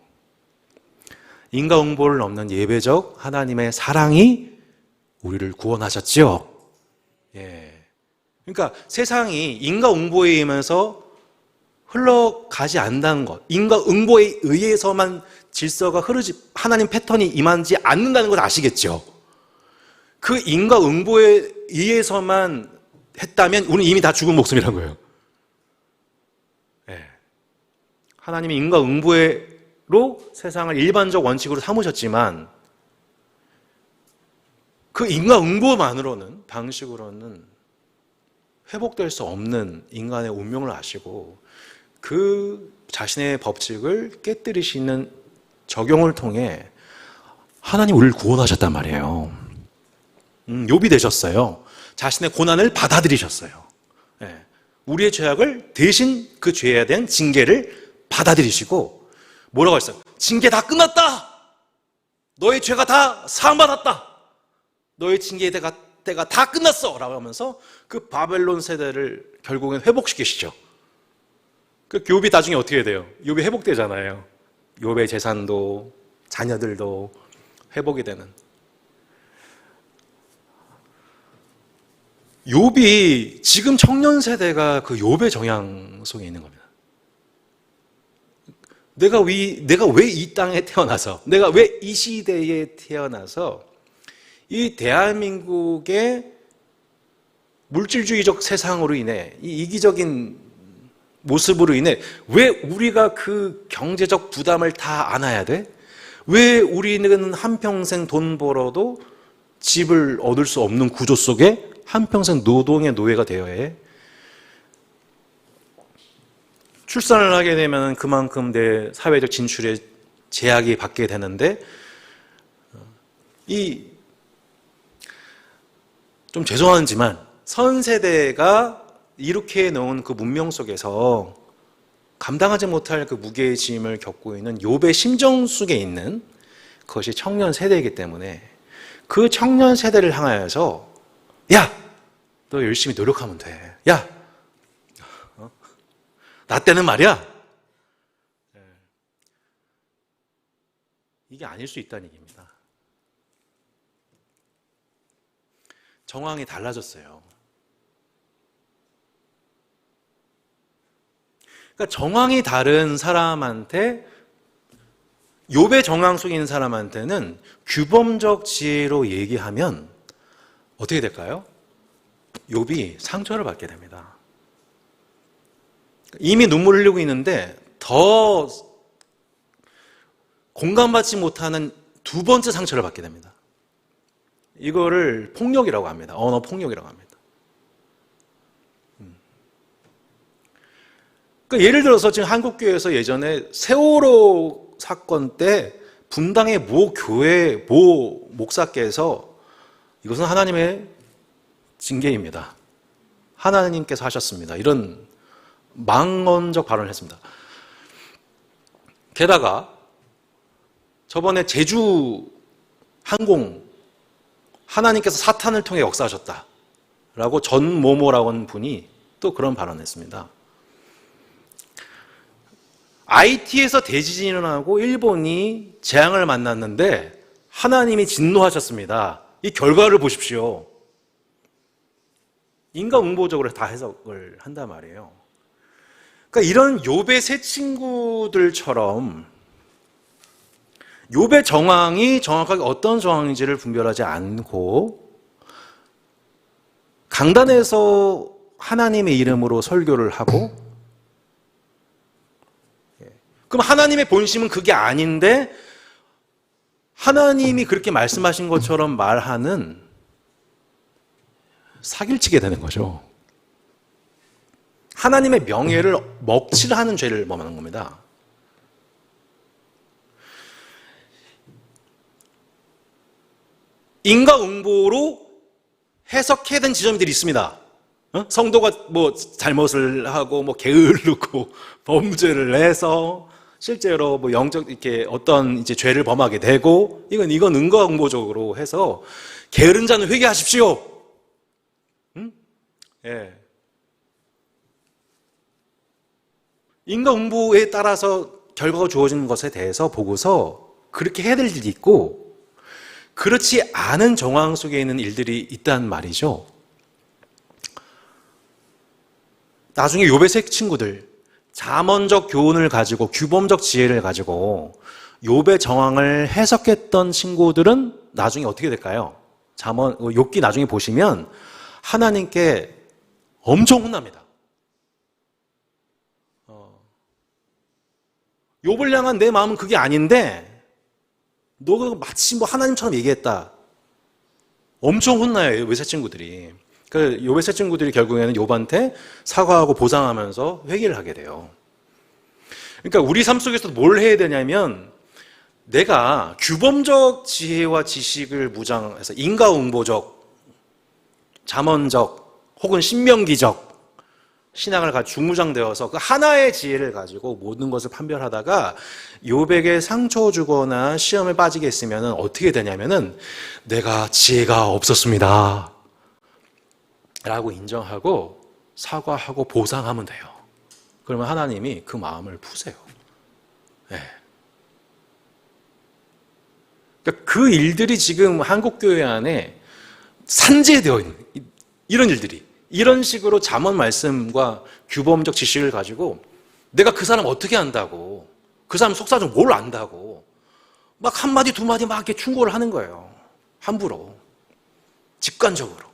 [SPEAKER 1] 인과응보를 넘는 예배적 하나님의 사랑이 우리를 구원하셨지요. 예. 그러니까 세상이 인과응보에 의해서 흘러가지 않는다는 것, 인과응보에 의해서만 질서가 흐르지, 하나님 패턴이 임하지 않는다는 걸 아시겠죠? 그 인과응보에 의해서만 했다면 우리는 이미 다 죽은 목숨이란 거예요. 네. 하나님이 인과응보로 세상을 일반적 원칙으로 삼으셨지만 그 인과응보만으로는, 방식으로는 회복될 수 없는 인간의 운명을 아시고 그 자신의 법칙을 깨뜨리시는 적용을 통해 하나님 우리를 구원하셨단 말이에요. 욥이 되셨어요. 자신의 고난을 받아들이셨어요. 예. 우리의 죄악을 대신 그 죄에 대한 징계를 받아들이시고 뭐라고 했어요? 징계 다 끝났다. 너의 죄가 다 사함받았다. 너의 징계의 때가 다 끝났어 라고 하면서 그 바벨론 세대를 결국엔 회복시키시죠. 그 욥이 나중에 어떻게 돼요? 욥이 회복되잖아요. 욥의 재산도 자녀들도 회복이 되는. 욥이 지금 청년 세대가 그 욥의 정향 속에 있는 겁니다. 내가 왜 이 땅에 태어나서, 내가 왜 이 시대에 태어나서 이 대한민국의 물질주의적 세상으로 인해, 이 이기적인 모습으로 인해 왜 우리가 그 경제적 부담을 다 안아야 돼? 왜 우리는 한평생 돈 벌어도 집을 얻을 수 없는 구조 속에 한평생 노동의 노예가 되어야 해? 출산을 하게 되면 그만큼 내 사회적 진출에 제약이 받게 되는데, 좀 죄송하지만 선세대가 이렇게 놓은 그 문명 속에서 감당하지 못할 그 무게의 짐을 겪고 있는 욥의 심정 속에 있는 그것이 청년 세대이기 때문에 그 청년 세대를 향하여서 야! 너 열심히 노력하면 돼. 야! 나 때는 말이야. 이게 아닐 수 있다는 얘기입니다. 정황이 달라졌어요. 그러니까 정황이 다른 사람한테, 욥의 정황 속에 있는 사람한테는 규범적 지혜로 얘기하면 어떻게 될까요? 욥이 상처를 받게 됩니다. 이미 눈물 흘리고 있는데 더 공감받지 못하는 두 번째 상처를 받게 됩니다. 이거를 폭력이라고 합니다. 언어 폭력이라고 합니다. 그러니까 예를 들어서 지금 한국교회에서 예전에 세월호 사건 때 분당의 모 교회, 모 목사께서 이것은 하나님의 징계입니다. 하나님께서 하셨습니다. 이런 망언적 발언을 했습니다. 게다가 저번에 제주 항공 하나님께서 사탄을 통해 역사하셨다라고 전모모라고 하는 분이 또 그런 발언을 했습니다. IT에서 대지진이 일어나고 일본이 재앙을 만났는데 하나님이 진노하셨습니다. 이 결과를 보십시오. 인과응보적으로 다 해석을 한단 말이에요. 그러니까 이런 욥의 세 친구들처럼 욥의 정황이 정확하게 어떤 정황인지를 분별하지 않고 강단에서 하나님의 이름으로 설교를 하고, 그럼 하나님의 본심은 그게 아닌데 하나님이 그렇게 말씀하신 것처럼 말하는 사기를 치게 되는 거죠. 하나님의 명예를 먹칠하는 죄를 범하는 겁니다. 인과응보로 해석해야 되는 지점들이 있습니다. 성도가 뭐 잘못을 하고 뭐 게으르고 범죄를 해서 실제로 뭐 영적 이렇게 어떤 이제 죄를 범하게 되고, 이건 인과응보적으로 해서 게으른 자는 회개하십시오. 예. 인과응보에 따라서 결과가 주어지는 것에 대해서 보고서 그렇게 해야 될 일이 있고, 그렇지 않은 정황 속에 있는 일들이 있단 말이죠. 나중에 욥의 세 친구들, 잠언적 교훈을 가지고 규범적 지혜를 가지고 욥의 정황을 해석했던 친구들은 나중에 어떻게 될까요? 욥기 나중에 보시면 하나님께 엄청 혼납니다. 욥을 향한 내 마음은 그게 아닌데 너가 마치 뭐 하나님처럼 얘기했다. 엄청 혼나요, 욥의 세 친구들이. 그 욥의 세 친구들이 결국에는 욥한테 사과하고 보상하면서 회개를 하게 돼요. 그러니까 우리 삶 속에서 뭘 해야 되냐면, 내가 규범적 지혜와 지식을 무장해서 인과응보적, 잠언적 혹은 신명기적 신앙을 가지고 중무장되어서 그 하나의 지혜를 가지고 모든 것을 판별하다가 욥에게 상처 주거나 시험에 빠지게 했으면 어떻게 되냐면은 내가 지혜가 없었습니다 라고 인정하고 사과하고 보상하면 돼요. 그러면 하나님이 그 마음을 푸세요. 네. 그러니까 그 일들이 지금 한국교회 안에 산재되어 있는 이런 일들이, 이런 식으로 잠언 말씀과 규범적 지식을 가지고 내가 그 사람 어떻게 안다고, 그 사람 속사정 뭘 안다고 막 한마디 두마디 막 이렇게 충고를 하는 거예요. 함부로, 직관적으로.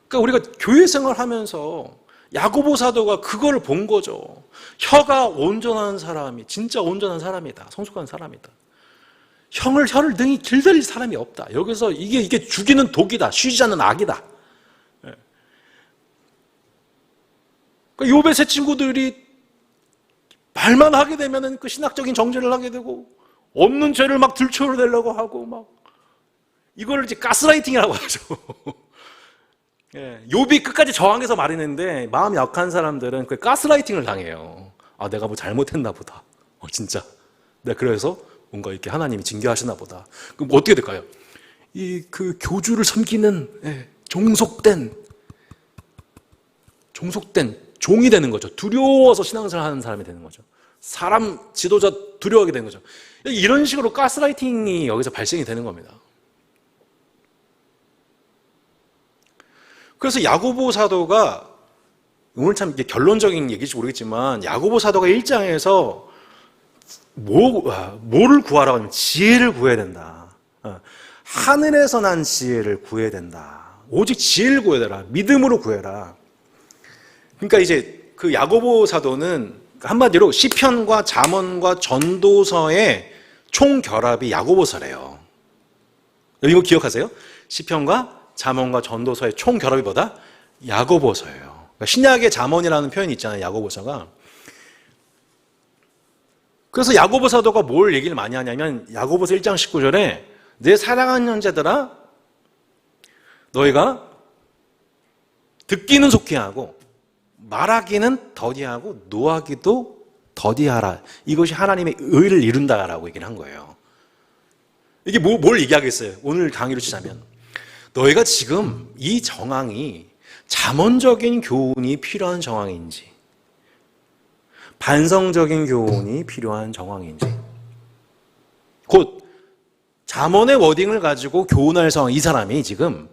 [SPEAKER 1] 그러니까 우리가 교회 생활하면서 야고보 사도가 그걸 본 거죠. 혀가 온전한 사람이 진짜 온전한 사람이다, 성숙한 사람이다. 혀를 능히 길들일 사람이 없다. 여기서 이게 죽이는 독이다, 쉬지 않는 악이다. 그러니까 욥의 세 친구들이 말만 하게 되면은 그 신학적인 정죄를 하게 되고 없는 죄를 막 들춰내려고 하고 막 이거를 이제 가스라이팅이라고 하죠. 예, 욥이 끝까지 저항해서 말했는데 마음이 약한 사람들은 그 가스라이팅을 당해요. 아, 내가 뭐 잘못했나 보다. 진짜. 내가 그래서 뭔가 이렇게 하나님이 징계하시나 보다. 그럼 어떻게 될까요? 그 교주를 섬기는 종속된 종이 되는 거죠. 두려워서 신앙생활 하는 사람이 되는 거죠. 사람 지도자 두려워하게 되는 거죠. 이런 식으로 가스라이팅이 여기서 발생이 되는 겁니다. 그래서 야고보 사도가, 오늘 참 이게 결론적인 얘기일지 모르겠지만, 야고보 사도가 1장에서 뭐를 구하라고 하면 지혜를 구해야 된다. 하늘에서 난 지혜를 구해야 된다. 오직 지혜를 구해야 되라. 믿음으로 구해라. 그러니까 이제 그 야고보 사도는 한마디로 시편과 잠언과 전도서의 총결합이 야고보서래요. 이거 기억하세요? 시편과 잠언과 전도서의 총결합이 뭐다? 야고보서예요. 그러니까 신약의 잠언이라는 표현이 있잖아요, 야고보서가. 그래서 야고보 사도가 뭘 얘기를 많이 하냐면, 야고보서 1장 19절에 내 사랑하는 형제들아, 너희가 듣기는 속히 하고 말하기는 더디하고 노하기도 더디하라. 이것이 하나님의 의를 이룬다라고 얘기를 한 거예요. 이게 뭘 얘기하겠어요? 오늘 강의로 치자면 너희가 지금 이 정황이 잠언적인 교훈이 필요한 정황인지 반성적인 교훈이 필요한 정황인지 곧 잠언의 워딩을 가지고 교훈할 상황, 이 사람이 지금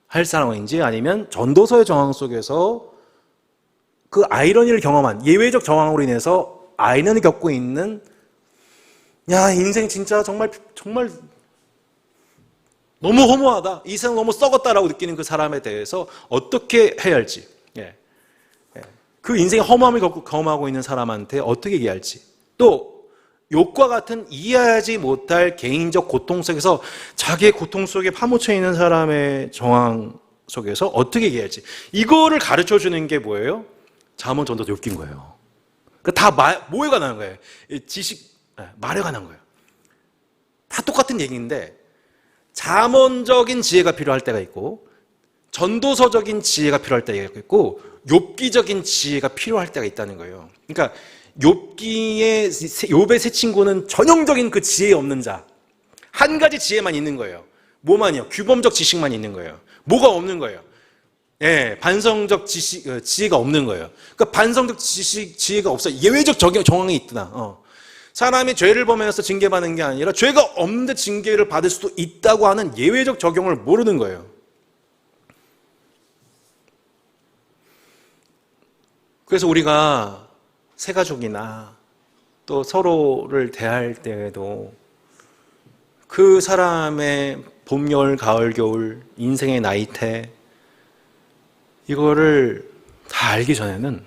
[SPEAKER 1] 할 상황인지 아니면 전도서의 정황 속에서 그 아이러니를 경험한 예외적 정황으로 인해서 아이러니를 겪고 있는 야 인생 진짜 정말 너무 허무하다, 이 세상 너무 썩었다라고 느끼는 그 사람에 대해서 어떻게 해야 할지, 그 인생의 허무함을 경험하고 있는 사람한테 어떻게 얘기할지, 또 욕과 같은 이해하지 못할 개인적 고통 속에서 자기의 고통 속에 파묻혀 있는 사람의 정황 속에서 어떻게 얘기할지, 이거를 가르쳐 주는 게 뭐예요? 잠언, 전도서, 욥기인 거예요. 그러니까 다 뭐에 관한 거예요? 지식, 말에 관한 거예요. 다 똑같은 얘기인데 잠언적인 지혜가 필요할 때가 있고 전도서적인 지혜가 필요할 때가 있고 욥기적인 지혜가 필요할 때가 있다는 거예요. 그러니까 욥의 세 친구는 전형적인 그 지혜 없는 자, 한 가지 지혜만 있는 거예요. 뭐만요? 규범적 지식만 있는 거예요. 뭐가 없는 거예요? 반성적 지혜가 없는 거예요. 그러니까 반성적 지혜가 없어요. 예외적 정황이 있구나. 사람이 죄를 범해서 징계받는 게 아니라 죄가 없는데 징계를 받을 수도 있다고 하는 예외적 적용을 모르는 거예요. 그래서 우리가 새가족이나 또 서로를 대할 때에도 그 사람의 봄, 여울, 가을, 겨울, 인생의 나이테 이거를 다 알기 전에는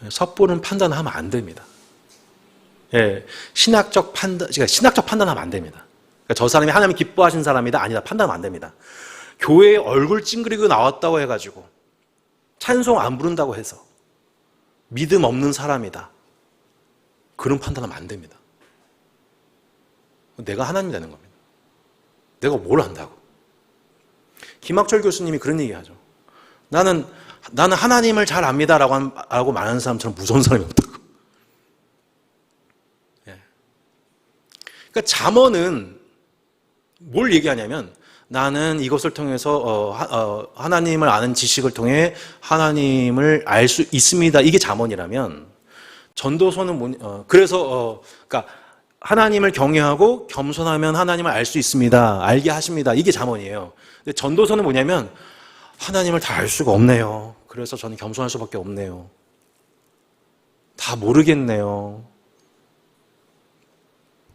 [SPEAKER 1] 섣부른 판단하면 안 됩니다. 신학적 판단하면 안 됩니다. 그러니까 저 사람이 하나님 기뻐하신 사람이다, 아니다 판단하면 안 됩니다. 교회에 얼굴 찡그리고 나왔다고 해가지고 찬송 안 부른다고 해서 믿음 없는 사람이다, 그런 판단하면 안 됩니다. 내가 하나님 되는 겁니다. 내가 뭘 안다고. 김학철 교수님이 그런 얘기하죠. 나는 하나님을 잘 압니다라고 말하는 사람처럼 무서운 사람이 없다고. 그러니까 잠언은 뭘 얘기하냐면 나는 이것을 통해서 하나님을 아는 지식을 통해 하나님을 알 수 있습니다. 이게 잠언이라면 전도서는 그러니까 하나님을 경외하고 겸손하면 하나님을 알 수 있습니다. 알게 하십니다. 이게 잠언이에요. 근데 전도서는 뭐냐면 하나님을 다 알 수가 없네요. 그래서 저는 겸손할 수밖에 없네요. 다 모르겠네요.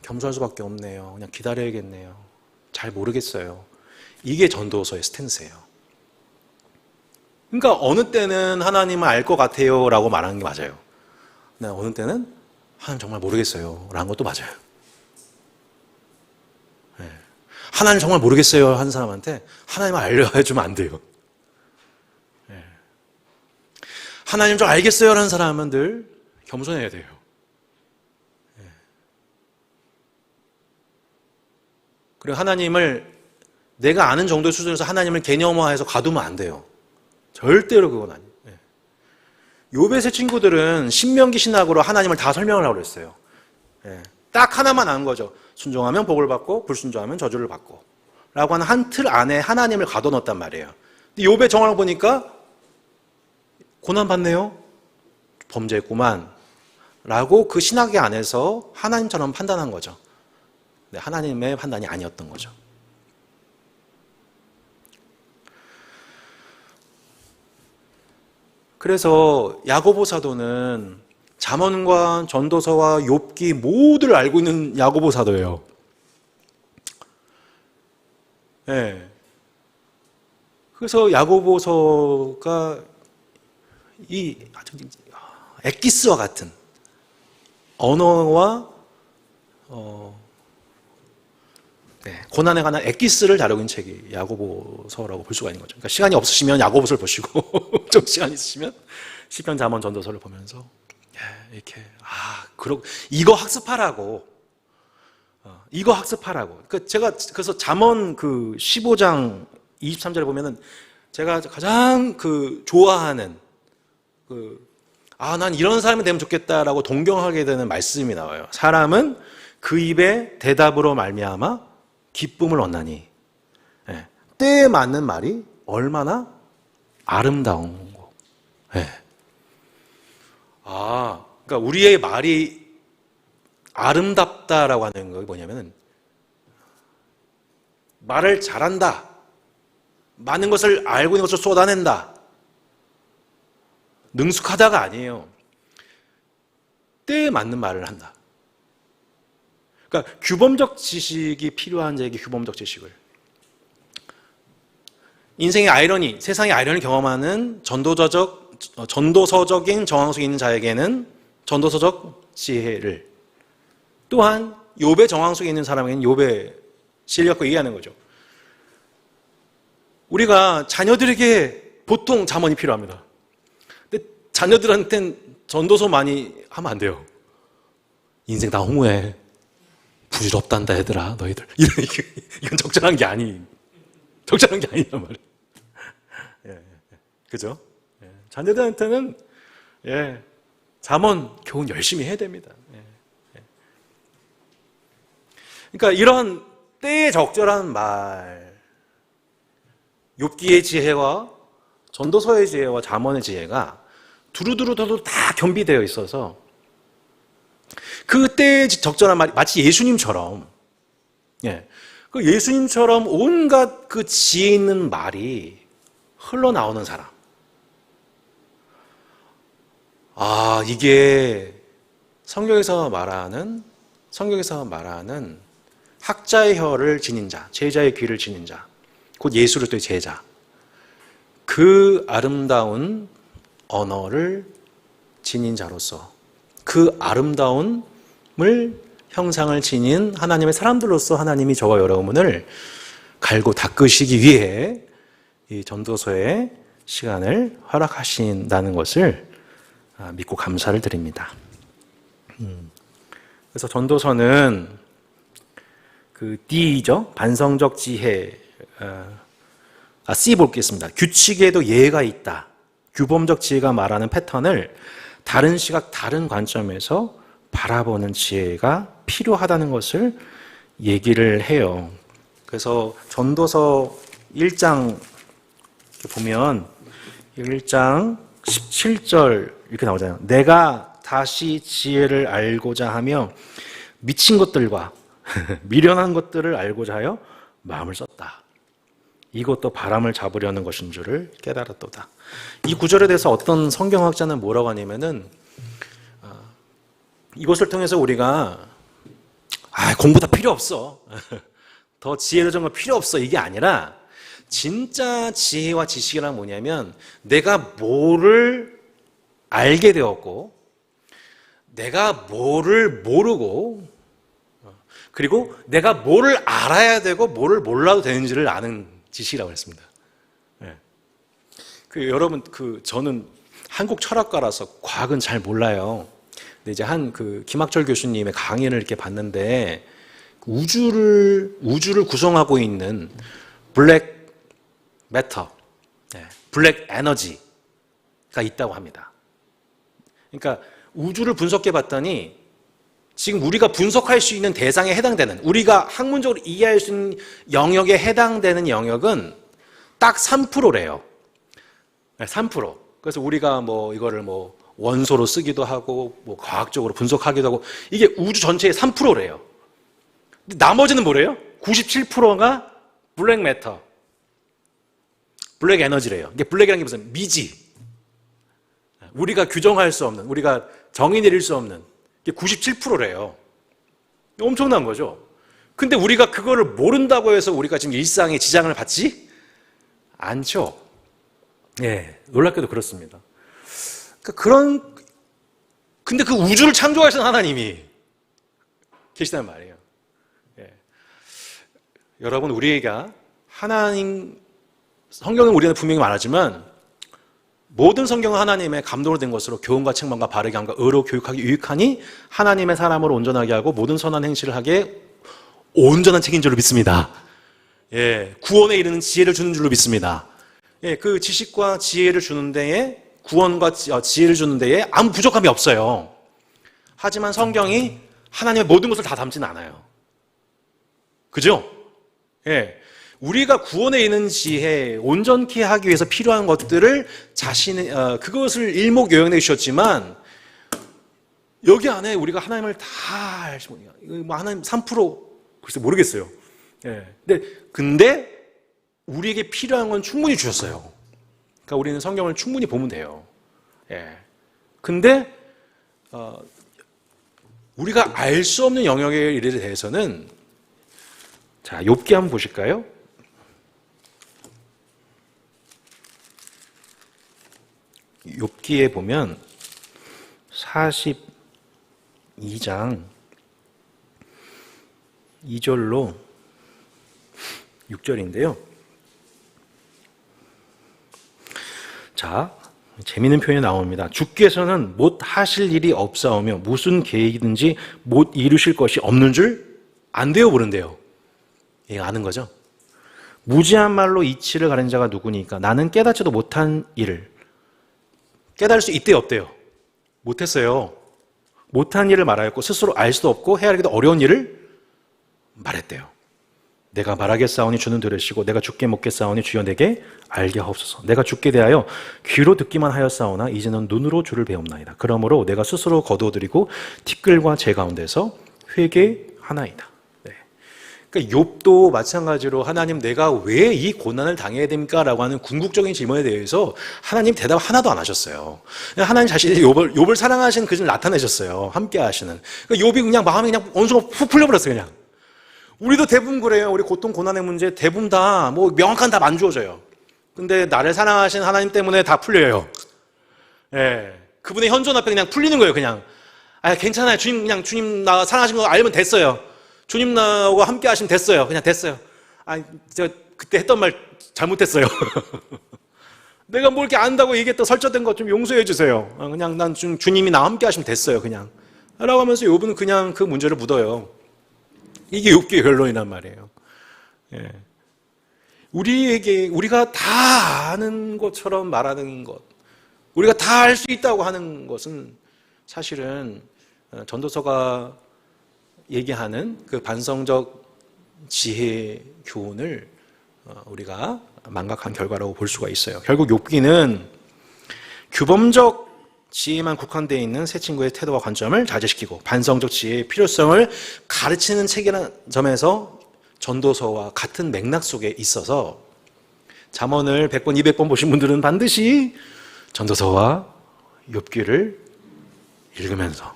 [SPEAKER 1] 겸손할 수밖에 없네요. 그냥 기다려야겠네요. 잘 모르겠어요. 이게 전도서의 스탠스예요. 그러니까 어느 때는 하나님을 알 것 같아요 라고 말하는 게 맞아요. 근데 어느 때는 하나님 정말 모르겠어요 라는 것도 맞아요. 하나님 정말 모르겠어요 하는 사람한테 하나님을 알려주면 안 돼요. 하나님 좀 알겠어요 라는 사람은 늘 겸손해야 돼요. 그리고 하나님을 내가 아는 정도의 수준에서 하나님을 개념화해서 가두면 안 돼요. 절대로 그건 아니에요. 욥의 세 친구들은 신명기 신학으로 하나님을 다 설명을 하고 그랬어요. 딱 하나만 아는 거죠. 순종하면 복을 받고 불순종하면 저주를 받고 라고 하는 한 틀 안에 하나님을 가둬놓았단 말이에요. 근데 욥의 정황을 보니까 고난받네요. 범죄했구만 라고 그 신학의 안에서 하나님처럼 판단한 거죠. 네, 하나님의 판단이 아니었던 거죠. 그래서 야고보 사도는 잠언과 전도서와 욥기 모두를 알고 있는 야고보 사도예요. 그래서 야고보서가 이 엑기스와 같은 언어와 고난에 관한 엑기스를 다루고 있는 책이 야고보서라고 볼 수가 있는 거죠. 그러니까 시간이 없으시면 야고보서를 보시고 좀 시간 있으시면 시편, 잠언, 전도서를 보면서 이렇게 이거 학습하라고. 그러니까 제가 그래서 잠언 그 15장 23절에 보면은 제가 가장 좋아하는 난 이런 사람이 되면 좋겠다라고 동경하게 되는 말씀이 나와요. 사람은 그 입에 대답으로 말미암아 기쁨을 얻나니. 예. 때에 맞는 말이 얼마나 아름다운 거. 예. 그러니까 우리의 말이 아름답다라고 하는 게 뭐냐면은 말을 잘한다. 많은 것을 알고 있는 것을 쏟아낸다. 능숙하다가 아니에요. 때에 맞는 말을 한다. 그러니까 규범적 지식이 필요한 자에게 규범적 지식을. 인생의 아이러니, 세상의 아이러니를 경험하는 전도서적인 정황 속에 있는 자에게는 전도서적 지혜를, 또한 욥의 정황 속에 있는 사람에게는 욥의 지혜를 갖고 얘기하는 거죠. 우리가 자녀들에게 보통 잠언이 필요합니다. 근데 자녀들한테는 전도서 많이 하면 안 돼요. 인생 다 허무해. 부질없단다 얘들아 너희들. 이건 적절한 게 아니란 말이에요. 그죠? 자녀들한테는 잠언 교훈 열심히 해야 됩니다. 그러니까 이런 때에 적절한 말, 욥기의 지혜와 전도서의 지혜와 잠언의 지혜가 두루두루 다 겸비되어 있어서 그 때에 적절한 말이 마치 예수님처럼, 그 예수님처럼 온갖 그 지혜 있는 말이 흘러나오는 사람. 이게 성경에서 말하는 학자의 혀를 지닌 자, 제자의 귀를 지닌 자, 곧 예수를 제자. 그 아름다운 언어를 지닌 자로서 그 아름다움을 형상을 지닌 하나님의 사람들로서 하나님이 저와 여러분을 갈고 닦으시기 위해 이 전도서의 시간을 허락하신다는 것을 믿고 감사를 드립니다. 그래서 전도서는 D죠. 반성적 지혜. C 보겠습니다. 규칙에도 예가 있다. 규범적 지혜가 말하는 패턴을 다른 시각, 다른 관점에서 바라보는 지혜가 필요하다는 것을 얘기를 해요. 그래서 전도서 1장 보면 1장 17절 이렇게 나오잖아요. 내가 다시 지혜를 알고자 하며 미친 것들과 미련한 것들을 알고자 하여 마음을 썼다. 이것도 바람을 잡으려는 것인 줄을 깨달았도다. 이 구절에 대해서 어떤 성경학자는 뭐라고 하냐면은 이것을 통해서 우리가 공부 다 필요 없어. 더 지혜를 정말 필요 없어. 이게 아니라 진짜 지혜와 지식이란 뭐냐면 내가 뭐를 알게 되었고 내가 뭐를 모르고 그리고 내가 뭐를 알아야 되고 뭐를 몰라도 되는지를 아는 지식이라고 했습니다. 여러분 저는 한국 철학가라서 과학은 잘 몰라요. 근데 이제 김학철 교수님의 강의를 이렇게 봤는데 우주를 구성하고 있는 블랙 매터, 블랙 에너지가 있다고 합니다. 그러니까 우주를 분석해 봤더니 지금 우리가 분석할 수 있는 대상에 해당되는, 우리가 학문적으로 이해할 수 있는 영역에 해당되는 영역은 딱 3%래요. 3%. 그래서 우리가 이거를 원소로 쓰기도 하고, 과학적으로 분석하기도 하고, 이게 우주 전체의 3%래요. 근데 나머지는 뭐래요? 97%가 블랙 매터, 블랙 에너지래요. 이게 블랙이라는 게 무슨 미지. 우리가 규정할 수 없는, 우리가 정의 내릴 수 없는, 이게 97%래요. 엄청난 거죠. 근데 우리가 그거를 모른다고 해서 우리가 지금 일상에 지장을 받지 않죠. 놀랍게도 그렇습니다. 근데 그 우주를 창조하신 하나님이 계시단 말이에요. 여러분, 우리가 성경은 우리는 분명히 말하지만 모든 성경은 하나님의 감동으로 된 것으로 교훈과 책망과 바르게 함과 의로 교육하기 유익하니 하나님의 사람으로 온전하게 하고 모든 선한 행실을 하게 온전한 책인 줄로 믿습니다. 구원에 이르는 지혜를 주는 줄로 믿습니다. 예, 그 지식과 지혜를 주는 데에 구원과 지혜를 주는 데에 아무 부족함이 없어요. 하지만 성경이 하나님의 모든 것을 다 담지는 않아요. 그죠? 예. 우리가 구원에 이르는 지혜, 온전케 하기 위해서 필요한 것들을 그것을 일목요연해 주셨지만, 여기 안에 우리가 하나님을 다 알지 못해요. 뭐 하나님 3% 글쎄 모르겠어요. 예. 근데 우리에게 필요한 건 충분히 주셨어요. 그러니까 우리는 성경을 충분히 보면 돼요. 예. 근데 우리가 알 수 없는 영역의 일에 대해서는, 자, 욥기 한번 보실까요? 욥기에 보면 42장 2절로 6절인데요. 자, 재미있는 표현이 나옵니다. 주께서는 못 하실 일이 없사오며 무슨 계획이든지 못 이루실 것이 없는 줄 안 되어 보는데요. 예, 아는 거죠? 무지한 말로 이치를 가린 자가 누구니까 나는 깨닫지도 못한 일을 깨달을 수 있대요, 없대요? 못했어요. 못한 일을 말하였고 스스로 알 수도 없고 헤아리기도 어려운 일을 말했대요. 내가 말하겠사오니 주는 들으시고 내가 죽게 먹겠사오니 주여 내게 알게 하옵소서. 내가 죽게 대하여 귀로 듣기만 하였사오나 이제는 눈으로 주를 배움나이다. 그러므로 내가 스스로 거두어드리고 티끌과 재 가운데서 회개하나이다. 네. 그러니까 욥도 마찬가지로 하나님 내가 왜 이 고난을 당해야 됩니까? 라고 하는 궁극적인 질문에 대해서 하나님 대답 하나도 안 하셨어요. 하나님 자신이 욥을 사랑하시는 그를 나타내셨어요. 함께 하시는. 그러니까 욥이 그냥 마음이 그냥 어느 순간 푹 풀려버렸어요. 그냥. 우리도 대부분 그래요. 우리 고통, 고난의 문제 대부분 다 뭐 명확한 답 안 주어져요. 근데 나를 사랑하신 하나님 때문에 다 풀려요. 예. 그분의 현존 앞에 그냥 풀리는 거예요, 그냥. 아, 괜찮아요. 주님 나 사랑하신 거 알면 됐어요. 주님 나와 함께 하시면 됐어요. 그냥 됐어요. 아, 제가 그때 했던 말 잘못했어요. 내가 뭐 이렇게 안다고 얘기했던 설정된 것 좀 용서해 주세요. 그냥 난 주님이 나와 함께 하시면 됐어요, 그냥. 라고 하면서 욥은 그냥 그 문제를 묻어요. 이게 욥기의 결론이란 말이에요. 예. 우리가 다 아는 것처럼 말하는 것, 우리가 다 알 수 있다고 하는 것은 사실은 전도서가 얘기하는 그 반성적 지혜 교훈을 우리가 망각한 결과라고 볼 수가 있어요. 결국 욥기는 규범적 지혜만 국한되어 있는 새 친구의 태도와 관점을 자제시키고 반성적 지혜의 필요성을 가르치는 책이라는 점에서 전도서와 같은 맥락 속에 있어서 잠언을 100번, 200번 보신 분들은 반드시 전도서와 욥기를 읽으면서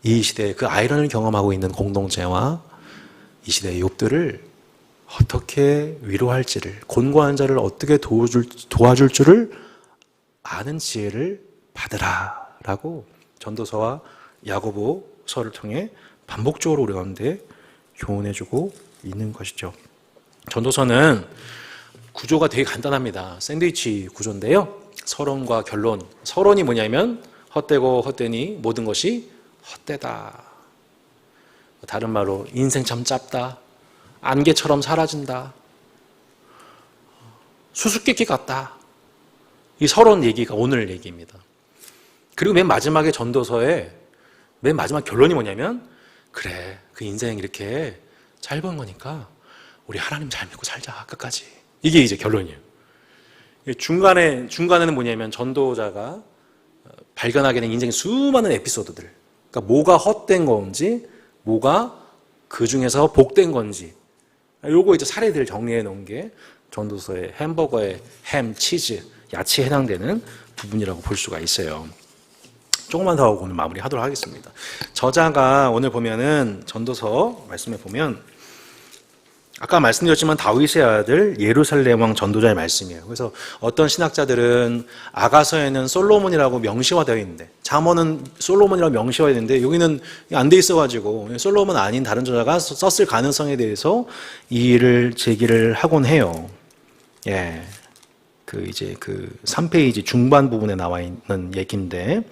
[SPEAKER 1] 이 시대의 그 아이러니를 경험하고 있는 공동체와 이 시대의 욥들을 어떻게 위로할지를, 곤고한 자를 어떻게 도와줄 줄을 아는 지혜를 받으라라고 전도서와 야고보서를 통해 반복적으로 우리 가운데 교훈해주고 있는 것이죠. 전도서는 구조가 되게 간단합니다. 샌드위치 구조인데요. 서론과 결론. 서론이 뭐냐면 헛되고 헛되니 모든 것이 헛되다. 다른 말로 인생 참 짧다. 안개처럼 사라진다. 수수께끼 같다. 이 서론 얘기가 오늘 얘기입니다. 그리고 맨 마지막에 전도서의 맨 마지막 결론이 뭐냐면 그래, 그 인생 이렇게 짧은 거니까 우리 하나님 잘 믿고 살자, 끝까지. 이게 이제 결론이에요. 중간에는 뭐냐면 전도자가 발견하게 된 인생의 수많은 에피소드들, 그러니까 뭐가 헛된 건지, 뭐가 그 중에서 복된 건지, 요거 이제 사례들을 정리해 놓은 게 전도서의 햄버거의 햄, 치즈, 야채에 해당되는 부분이라고 볼 수가 있어요. 조금만 더 하고 오늘 마무리하도록 하겠습니다. 저자가 오늘 보면은 전도서 말씀에 보면 아까 말씀드렸지만 다윗의 아들 예루살렘 왕 전도자의 말씀이에요. 그래서 어떤 신학자들은 아가서에는 솔로몬이라고 명시화되어 있는데, 잠언은 솔로몬이라고 명시화되어 있는데 여기는 안 돼 있어가지고 솔로몬 아닌 다른 저자가 썼을 가능성에 대해서 이의를 제기를 하곤 해요. 예, 그 3페이지 중반 부분에 나와 있는 얘기인데,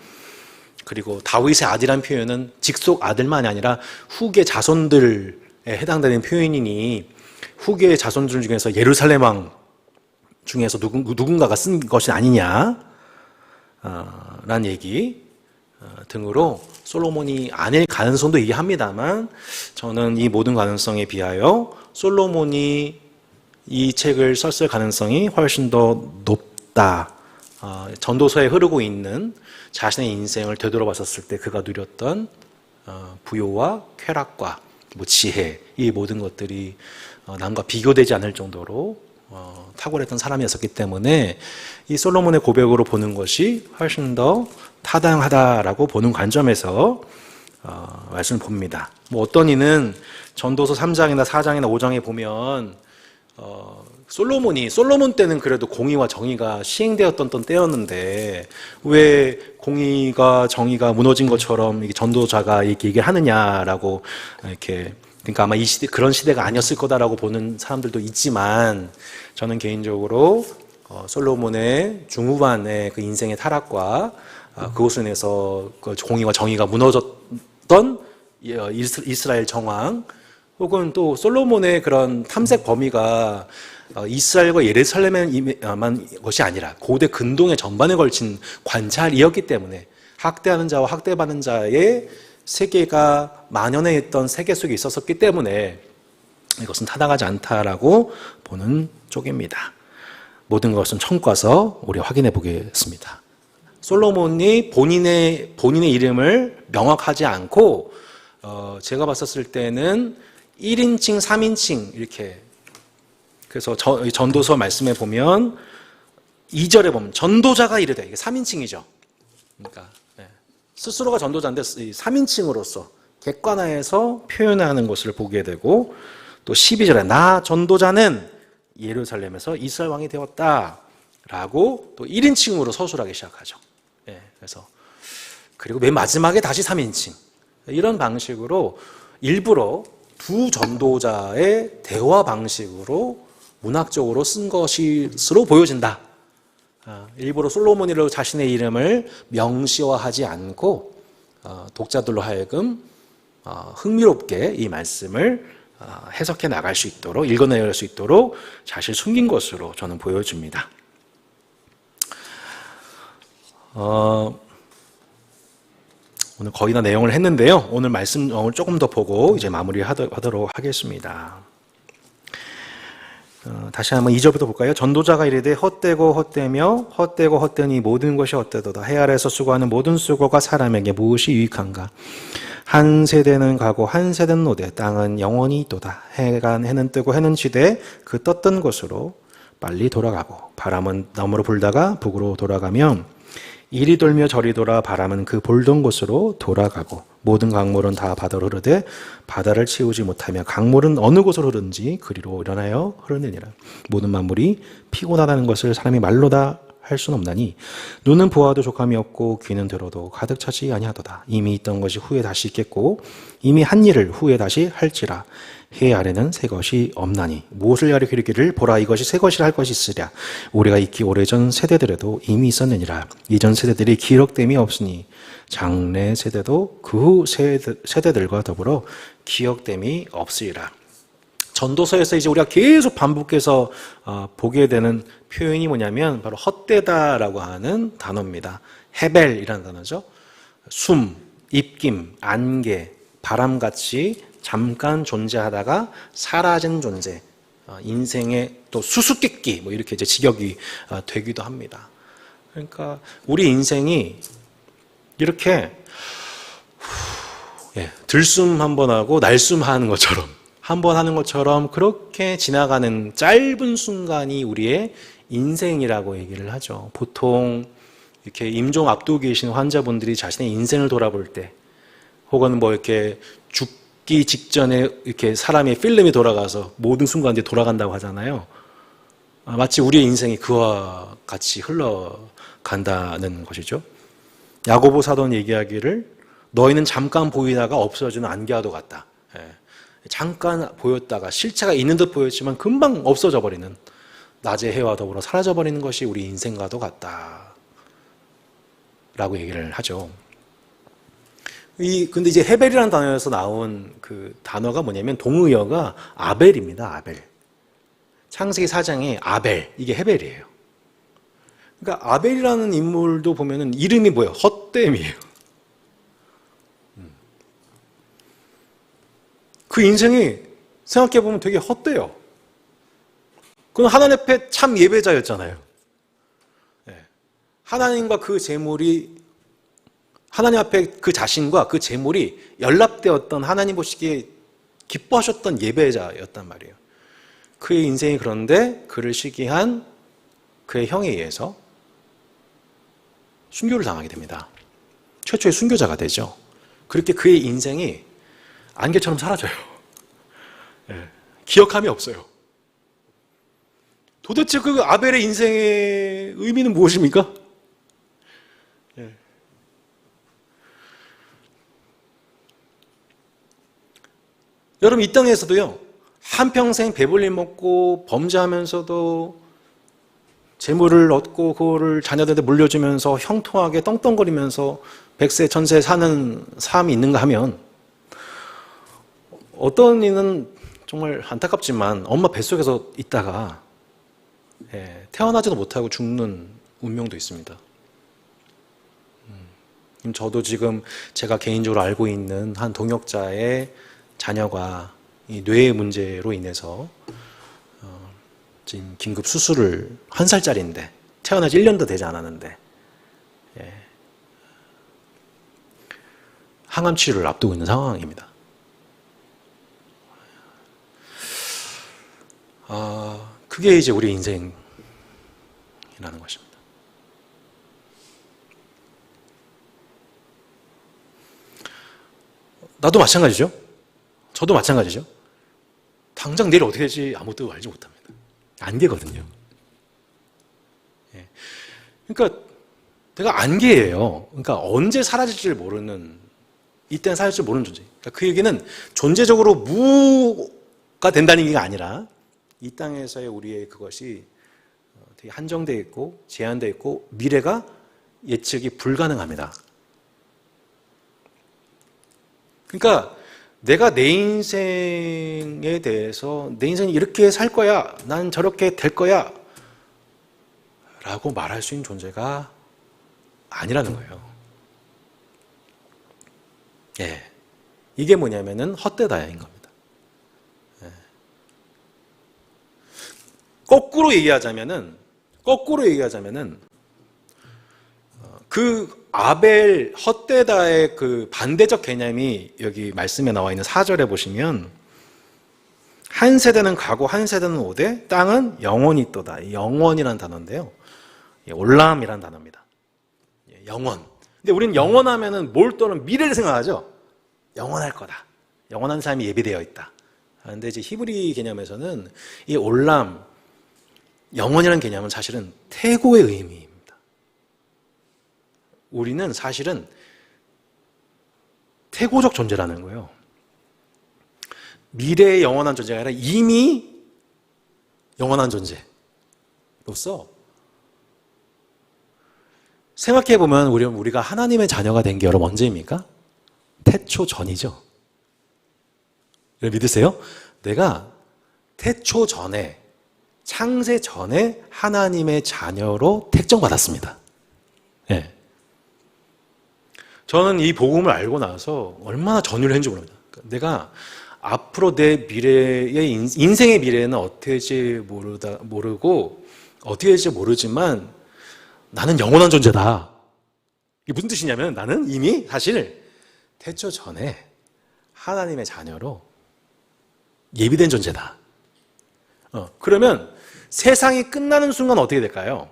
[SPEAKER 1] 그리고 다윗의 아들이라는 표현은 직속 아들만이 아니라 후계 자손들에 해당되는 표현이니 후계 자손들 중에서 예루살렘 왕 중에서 누군가가 쓴 것이 아니냐 라는 얘기 등으로 솔로몬이 아닐 가능성도 얘기합니다만, 저는 이 모든 가능성에 비하여 솔로몬이 이 책을 썼을 가능성이 훨씬 더 높다. 전도서에 흐르고 있는 자신의 인생을 되돌아봤었을 때 그가 누렸던 부요와 쾌락과 지혜, 이 모든 것들이 남과 비교되지 않을 정도로 탁월했던 사람이었기 때문에 이 솔로몬의 고백으로 보는 것이 훨씬 더 타당하다라고 보는 관점에서 말씀을 봅니다. 어떤 이는 전도서 3장이나 4장이나 5장에 보면 솔로몬 때는 그래도 공의와 정의가 시행되었던 때였는데 왜 공의가 정의가 무너진 것처럼 전도자가 이렇게 얘기를 하느냐라고, 이렇게, 그러니까 아마 이 시대, 그런 시대가 아니었을 거다라고 보는 사람들도 있지만, 저는 개인적으로 솔로몬의 중후반의 그 인생의 타락과 그것으로 인해서 그 공의와 정의가 무너졌던 이스라엘 정황, 혹은 또 솔로몬의 그런 탐색 범위가 이스라엘과 예루살렘만 것이 아니라 고대 근동의 전반에 걸친 관찰이었기 때문에 학대하는 자와 학대받는 자의 세계가 만연해 있던 세계 속에 있었기 때문에 이것은 타당하지 않다라고 보는 쪽입니다. 모든 것은 청과서 우리 확인해 보겠습니다. 솔로몬이 본인의 이름을 명확하지 않고 제가 봤었을 때는 1인칭, 3인칭 이렇게, 그래서 전도서 말씀에 보면 2절에 보면 전도자가 이르되, 이게 3인칭이죠. 그러니까 스스로가 전도자인데 3인칭으로서 객관화해서 표현하는 것을 보게 되고, 또 12절에 나 전도자는 예루살렘에서 이스라엘 왕이 되었다라고 또 1인칭으로 서술하기 시작하죠. 그래서 그리고 맨 마지막에 다시 3인칭, 이런 방식으로 일부러 두 전도자의 대화 방식으로 문학적으로 쓴 것으로 보여진다. 일부러 솔로몬이로 자신의 이름을 명시화하지 않고 독자들로 하여금 흥미롭게 이 말씀을 해석해 나갈 수 있도록, 읽어내갈 수 있도록 사실 숨긴 것으로 저는 보여집니다. 오늘 거의 다 내용을 했는데요. 오늘 말씀을 조금 더 보고 이제 마무리하도록 하겠습니다. 다시 한번 2절부터 볼까요? 전도자가 이르되 헛되고 헛되며 헛되고 헛되니 모든 것이 헛되도다. 해 아래에서 수고하는 모든 수고가 사람에게 무엇이 유익한가? 한 세대는 가고 한 세대는 오되 땅은 영원히 있도다. 해는 뜨고 해는 지되 그 떴던 곳으로 빨리 돌아가고 바람은 너머로 불다가 북으로 돌아가면 이리 돌며 저리 돌아 바람은 그 볼던 곳으로 돌아가고 모든 강물은 다 바다로 흐르되 바다를 채우지 못하며 강물은 어느 곳으로 흐르는지 그리로 일어나여 흐르느니라. 모든 만물이 피곤하다는 것을 사람이 말로 다 할 수는 없나니 눈은 보아도 족함이 없고 귀는 들어도 가득 차지 아니하도다. 이미 있던 것이 후에 다시 있겠고 이미 한 일을 후에 다시 할지라. 해 아래는 새 것이 없나니 무엇을 가리키기를 보라 이것이 새 것이라 할 것이 있으랴. 우리가 있기 오래전 세대들에도 이미 있었느니라. 이전 세대들이 기록됨이 없으니 장래 세대도 그 후 세대들과 더불어 기억됨이 없으리라. 전도서에서 이제 우리가 계속 반복해서 보게 되는 표현이 뭐냐면 바로 헛되다라고 하는 단어입니다. 헤벨이라는 단어죠. 숨, 입김, 안개, 바람같이 잠깐 존재하다가 사라진 존재, 인생의 또 수수께끼 이렇게 이제 직역이 되기도 합니다. 그러니까 우리 인생이 이렇게 들숨 한 번 하고 날숨 하는 것처럼 한 번 하는 것처럼 그렇게 지나가는 짧은 순간이 우리의 인생이라고 얘기를 하죠. 보통 이렇게 임종 앞두고 계신 환자분들이 자신의 인생을 돌아볼 때, 혹은 이렇게 죽기 직전에 이렇게 사람의 필름이 돌아가서 모든 순간들이 돌아간다고 하잖아요. 마치 우리의 인생이 그와 같이 흘러간다는 것이죠. 야고보 사도는 얘기하기를 너희는 잠깐 보이다가 없어지는 안개와도 같다. 잠깐 보였다가 실체가 있는 듯 보였지만 금방 없어져 버리는, 낮의 해와 더불어 사라져 버리는 것이 우리 인생과도 같다 라고 얘기를 하죠. 근데 이제 헤벨이라는 단어에서 나온 그 단어가 뭐냐면 동의어가 아벨입니다. 아벨. 창세기 4장에 아벨, 이게 헤벨이에요. 그러니까 아벨이라는 인물도 보면은 이름이 뭐예요? 헛됨이에요. 그 인생이 생각해보면 되게 헛돼요. 그건 하나님 앞에 참 예배자였잖아요. 하나님과 그 재물이, 하나님 앞에 그 자신과 그 재물이 연합되었던, 하나님 보시기에 기뻐하셨던 예배자였단 말이에요. 그의 인생이 그런데 그를 시기한 그의 형에 의해서 순교를 당하게 됩니다. 최초의 순교자가 되죠. 그렇게 그의 인생이 안개처럼 사라져요. 기억함이 없어요. 도대체 그 아벨의 인생의 의미는 무엇입니까? 여러분, 이 땅에서도요, 한평생 배불리 먹고 범죄하면서도 재물을 얻고 그거를 자녀들한테 물려주면서 형통하게 떵떵거리면서 백세 천세 사는 삶이 있는가 하면, 어떤 이는 정말 안타깝지만 엄마 뱃속에서 있다가 태어나지도 못하고 죽는 운명도 있습니다. 저도 지금 제가 개인적으로 알고 있는 한 동역자의 자녀가 이 뇌의 문제로 인해서 지금 긴급 수술을, 1살짜리인데 태어나지 1년도 되지 않았는데 항암 치료를 앞두고 있는 상황입니다. 그게 이제 우리 인생이라는 것입니다. 나도 마찬가지죠. 저도 마찬가지죠. 당장 내일 어떻게 될지 아무것도 알지 못합니다. 안개거든요. 그러니까 내가 안개예요. 그러니까 언제 사라질지를 모르는, 이때는 사라질지 모르는 존재. 그러니까 그 얘기는 존재적으로 무가 된다는 얘기가 아니라 이 땅에서의 우리의 그것이 되게 한정되어 있고 제한되어 있고 미래가 예측이 불가능합니다. 그러니까 내가 내 인생에 대해서 내 인생이 이렇게 살 거야, 난 저렇게 될 거야 라고 말할 수 있는 존재가 아니라는 거예요. 이게 뭐냐면은 헛되다인 겁니다. 거꾸로 얘기하자면은 그 아벨 헛되다의 그 반대적 개념이 여기 말씀에 나와 있는 4절에 보시면, 한 세대는 가고 한 세대는 오되 땅은 영원히 있도다. 영원이라는 단어인데요, 올람이라는 단어입니다. 영원. 근데 우리는 영원하면은 뭘 또는 미래를 생각하죠. 영원할 거다. 영원한 삶이 예비되어 있다. 그런데 이제 히브리 개념에서는 이 올람, 영원이라는 개념은 사실은 태고의 의미입니다. 우리는 사실은 태고적 존재라는 거예요. 미래의 영원한 존재가 아니라 이미 영원한 존재로서, 생각해보면 우리가 하나님의 자녀가 된 게 여러분 언제입니까? 태초 전이죠. 여러분 믿으세요? 내가 태초 전에, 창세 전에 하나님의 자녀로 택정받았습니다. 저는 이 복음을 알고 나서 얼마나 전율을 했는지 모릅니다. 내가 앞으로 내 미래의 인생의 미래는 어떻게 될지 모르고 어떻게 될지 모르지만 나는 영원한 존재다. 이게 무슨 뜻이냐면, 나는 이미 사실 태초 전에 하나님의 자녀로 예비된 존재다. 그러면 세상이 끝나는 순간 어떻게 될까요?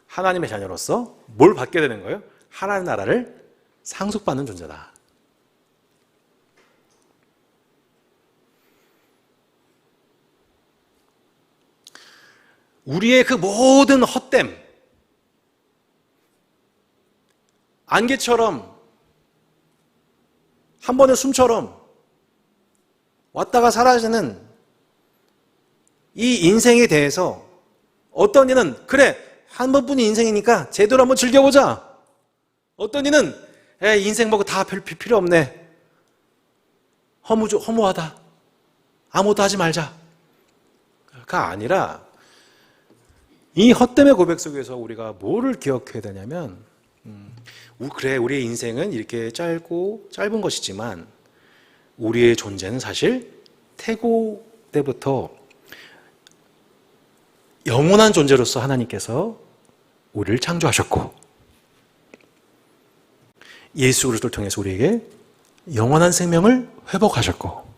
[SPEAKER 1] 하나님의 자녀로서 뭘 받게 되는 거예요? 하나님 나라를 상속받는 존재다. 우리의 그 모든 헛됨, 안개처럼 한 번의 숨처럼 왔다가 사라지는 이 인생에 대해서 어떤 이는 그래, 한 번뿐인 인생이니까 제대로 한번 즐겨보자. 어떤 이는 인생 뭐고 다 별 필요 없네, 허무하다, 아무것도 하지 말자, 아니라 이 헛됨의 고백 속에서 우리가 뭐를 기억해야 되냐면 그래, 우리의 인생은 이렇게 짧은 것이지만 우리의 존재는 사실 태고 때부터 영원한 존재로서 하나님께서 우리를 창조하셨고 예수 그리스도를 통해서 우리에게 영원한 생명을 회복하셨고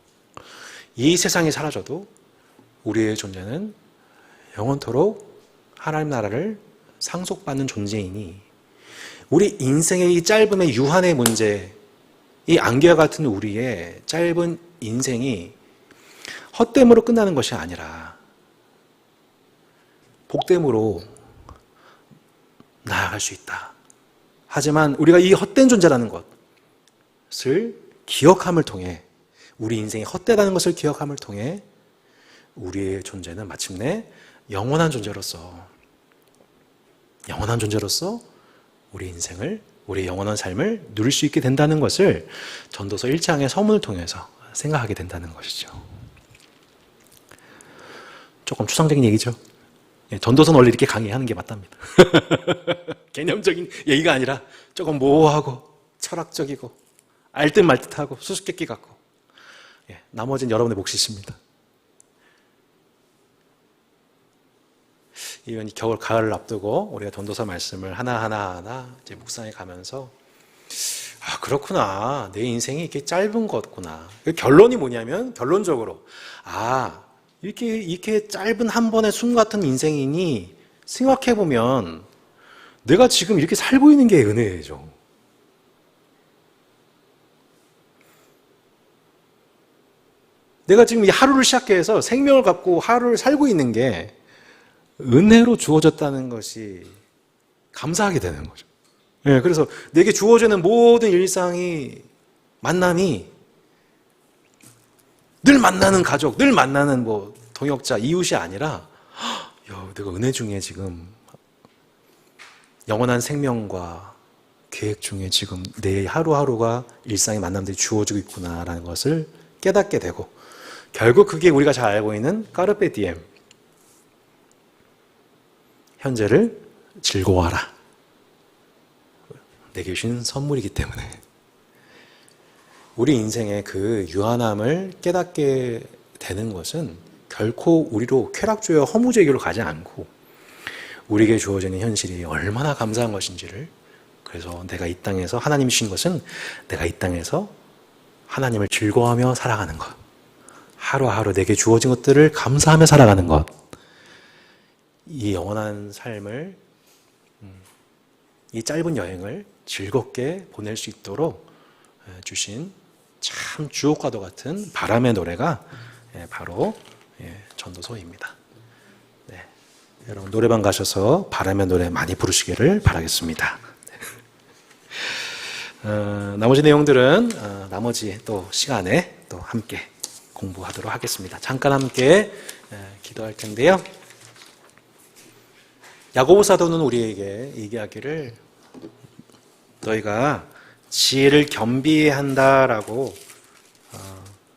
[SPEAKER 1] 이 세상이 사라져도 우리의 존재는 영원토록 하나님 나라를 상속받는 존재이니 우리 인생의 이 짧음의 유한의 문제, 이 안개와 같은 우리의 짧은 인생이 헛됨으로 끝나는 것이 아니라 복됨으로 나아갈 수 있다. 하지만 우리가 이 헛된 존재라는 것을 기억함을 통해 우리 인생이 헛되다는 것을 기억함을 통해 우리의 존재는 마침내 영원한 존재로서 우리 인생을, 우리의 영원한 삶을 누릴 수 있게 된다는 것을 전도서 1장의 서문을 통해서 생각하게 된다는 것이죠. 조금 추상적인 얘기죠. 전도서는 원래 이렇게 강의하는 게 맞답니다. 개념적인 얘기가 아니라 조금 모호하고 철학적이고 알듯 말듯하고 수수께끼 같고 나머지는 여러분의 몫이십니다. 이번 겨울, 가을을 앞두고 우리가 전도서 말씀을 하나하나 이제 묵상해 가면서 그렇구나. 내 인생이 이렇게 짧은 거구나. 결론이 뭐냐면 결론적으로 이렇게 짧은 한 번의 숨 같은 인생이니 생각해 보면 내가 지금 이렇게 살고 있는 게 은혜죠. 내가 지금 이 하루를 시작해서 생명을 갖고 하루를 살고 있는 게 은혜로 주어졌다는 것이 감사하게 되는 거죠. 그래서 내게 주어지는 모든 일상이 만남이 늘 만나는 가족, 늘 만나는 동역자, 이웃이 아니라 내가 은혜 중에 지금 영원한 생명과 계획 중에 지금 내 하루하루가 일상의 만남들이 주어지고 있구나라는 것을 깨닫게 되고 결국 그게 우리가 잘 알고 있는 까르페 디엠 현재를 즐거워하라. 내게 주신 선물이기 때문에 우리 인생의 그 유한함을 깨닫게 되는 것은 결코 우리로 쾌락주의와 허무주의로 가지 않고 우리에게 주어지는 현실이 얼마나 감사한 것인지를 그래서 내가 이 땅에서 하나님이 주신 것은 내가 이 땅에서 하나님을 즐거워하며 살아가는 것 하루하루 내게 주어진 것들을 감사하며 살아가는 것 이 영원한 삶을 이 짧은 여행을 즐겁게 보낼 수 있도록 주신 참 주옥과도 같은 바람의 노래가 바로 전도서입니다. 네. 여러분 노래방 가셔서 바람의 노래 많이 부르시기를 바라겠습니다. 나머지 내용들은 나머지 또 시간에 또 함께 공부하도록 하겠습니다. 잠깐 함께 기도할 텐데요. 야고보 사도는 우리에게 얘기하기를 너희가 지혜를 겸비해야 한다라고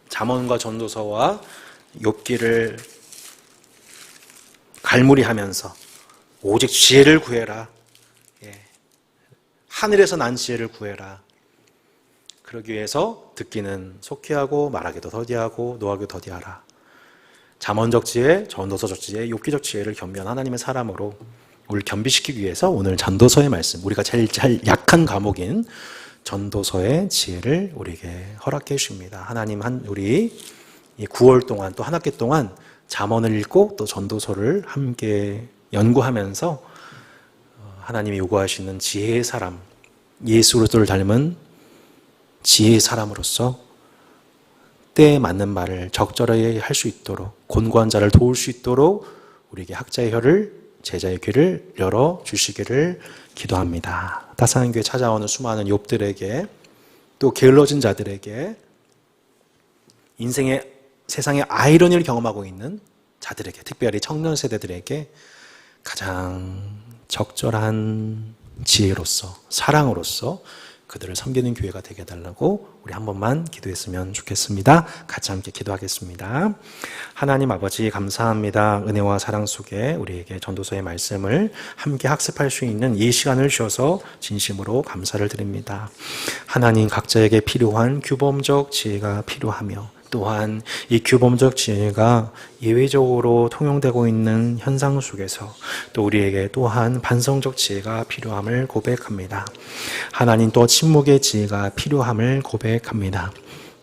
[SPEAKER 1] 잠언과 전도서와 욥기를 갈무리하면서 오직 지혜를 구해라. 하늘에서 난 지혜를 구해라. 그러기 위해서 듣기는 속히 하고 말하기도 더디하고 노하기도 더디하라. 잠언적 지혜, 전도서적 지혜, 욥기적 지혜를 겸비한 하나님의 사람으로 우리를 겸비시키기 위해서 오늘 전도서의 말씀, 우리가 제일 약한 과목인 전도서의 지혜를 우리에게 허락해 주십니다. 하나님 우리 이 9월 동안 또 한 학기 동안 잠언을 읽고 또 전도서를 함께 연구하면서 하나님이 요구하시는 지혜의 사람, 예수 그리스도를 닮은 지혜의 사람으로서 때에 맞는 말을 적절하게 할 수 있도록 곤고한 자를 도울 수 있도록 우리에게 학자의 혀를 제자의 귀를 열어주시기를 기도합니다. 다사는 교회 찾아오는 수많은 욥들에게 또 게을러진 자들에게 인생의 세상의 아이러니를 경험하고 있는 자들에게 특별히 청년 세대들에게 가장 적절한 지혜로서 사랑으로서 그들을 섬기는 교회가 되게 해달라고 우리 한 번만 기도했으면 좋겠습니다. 같이 함께 기도하겠습니다. 하나님 아버지 감사합니다. 은혜와 사랑 속에 우리에게 전도서의 말씀을 함께 학습할 수 있는 이 시간을 주셔서 진심으로 감사를 드립니다. 하나님 각자에게 필요한 규범적 지혜가 필요하며 또한 이 규범적 지혜가 예외적으로 통용되고 있는 현상 속에서 또 우리에게 또한 반성적 지혜가 필요함을 고백합니다. 하나님 또 침묵의 지혜가 필요함을 고백합니다.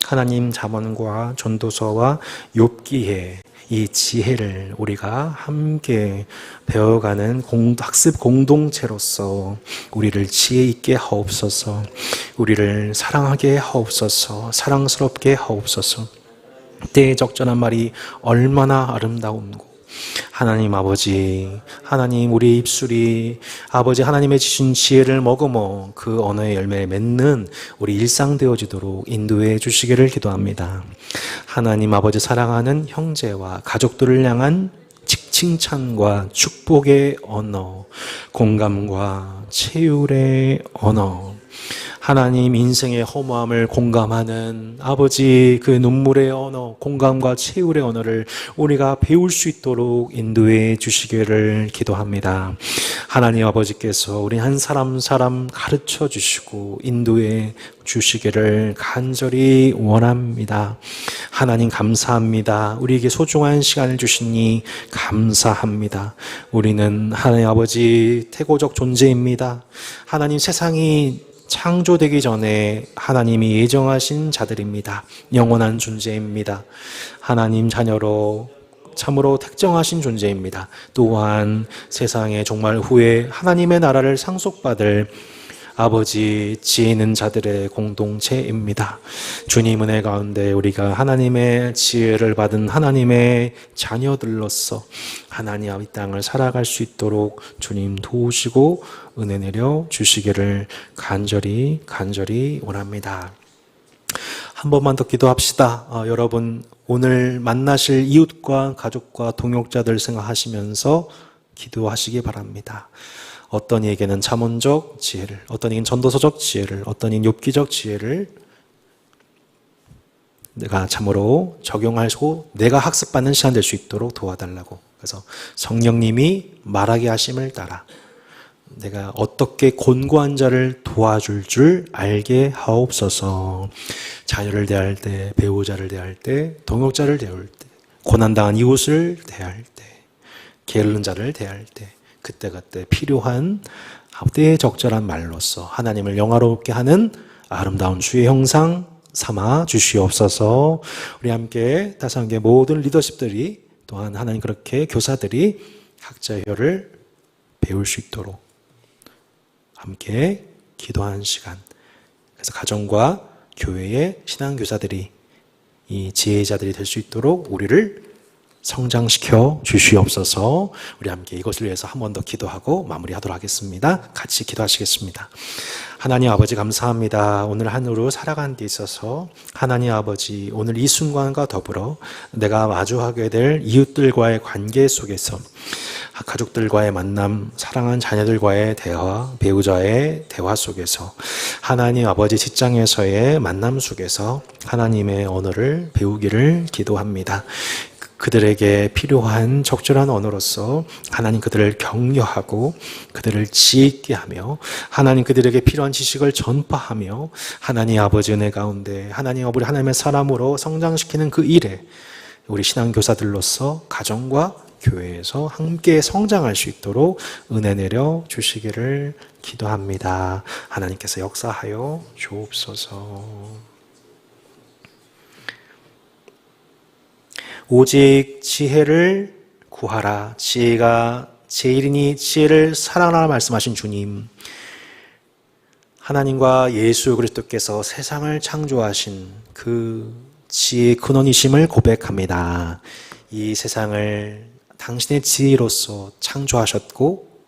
[SPEAKER 1] 하나님 잠언과 전도서와 욥기의 이 지혜를 우리가 함께 배워가는 학습 공동체로서 우리를 지혜 있게 하옵소서, 우리를 사랑하게 하옵소서, 사랑스럽게 하옵소서. 때에 적절한 말이 얼마나 아름다운고, 하나님 아버지, 하나님 우리 입술이 아버지 하나님의 주신 지혜를 머금어 그 언어의 열매를 맺는 우리 일상 되어지도록 인도해 주시기를 기도합니다. 하나님 아버지 사랑하는 형제와 가족들을 향한 칭찬과 축복의 언어, 공감과 체휼의 언어, 하나님 인생의 허무함을 공감하는 아버지 그 눈물의 언어, 공감과 체휼의 언어를 우리가 배울 수 있도록 인도해 주시기를 기도합니다. 하나님 아버지께서 우리 한 사람 가르쳐 주시고 인도해 주시기를 간절히 원합니다. 하나님 감사합니다. 우리에게 소중한 시간을 주시니 감사합니다. 우리는 하나님 아버지 태고적 존재입니다. 하나님 세상이 창조되기 전에 하나님이 예정하신 자들입니다. 영원한 존재입니다. 하나님 자녀로 참으로 특정하신 존재입니다. 또한 세상에 정말 후에 하나님의 나라를 상속받을 아버지 지혜 있는 자들의 공동체입니다. 주님 은혜 가운데 우리가 하나님의 지혜를 받은 하나님의 자녀들로서 하나님 이 땅을 살아갈 수 있도록 주님 도우시고 은혜 내려 주시기를 간절히 원합니다. 한 번만 더 기도합시다. 여러분 오늘 만나실 이웃과 가족과 동역자들 생각하시면서 기도하시기 바랍니다. 어떤 이에게는 잠언적 지혜를, 어떤 이에게는 전도서적 지혜를, 어떤 이는 욥기적 지혜를 내가 참으로 적용하고 내가 학습받는 시간 될 수 있도록 도와달라고. 그래서 성령님이 말하게 하심을 따라 내가 어떻게 곤고한 자를 도와줄 줄 알게 하옵소서. 자녀를 대할 때, 배우자를 대할 때, 동역자를 대할 때, 고난당한 이웃을 대할 때, 게으른 자를 대할 때 그때그때 필요한 때에 적절한 말로써 하나님을 영화롭게 하는 아름다운 주의 형상 삼아 주시옵소서. 우리 함께 다시 함께 모든 리더십들이 또한 하나님 그렇게 교사들이 학자의 혀를 배울 수 있도록 함께 기도하는 시간. 그래서 가정과 교회의 신앙교사들이 이 지혜자들이 될 수 있도록 우리를 성장시켜 주시옵소서. 우리 함께 이것을 위해서 한 번 더 기도하고 마무리하도록 하겠습니다. 같이 기도하시겠습니다. 하나님 아버지 감사합니다. 오늘 하루로 살아가는 데 있어서 하나님 아버지 오늘 이 순간과 더불어 내가 마주하게 될 이웃들과의 관계 속에서 가족들과의 만남, 사랑하는 자녀들과의 대화, 배우자의 대화 속에서 하나님 아버지 직장에서의 만남 속에서 하나님의 언어를 배우기를 기도합니다. 그들에게 필요한 적절한 언어로서 하나님 그들을 격려하고 그들을 지혜 있게 하며 하나님 그들에게 필요한 지식을 전파하며 하나님 아버지 은혜 가운데 하나님 아버지 하나님의 사람으로 성장시키는 그 일에 우리 신앙교사들로서 가정과 교회에서 함께 성장할 수 있도록 은혜 내려 주시기를 기도합니다. 하나님께서 역사하여 주옵소서. 오직 지혜를 구하라. 지혜가 제일이니 지혜를 사랑하라 말씀하신 주님. 하나님과 예수 그리스도께서 세상을 창조하신 그 지혜의 근원이심을 고백합니다. 이 세상을 당신의 지혜로서 창조하셨고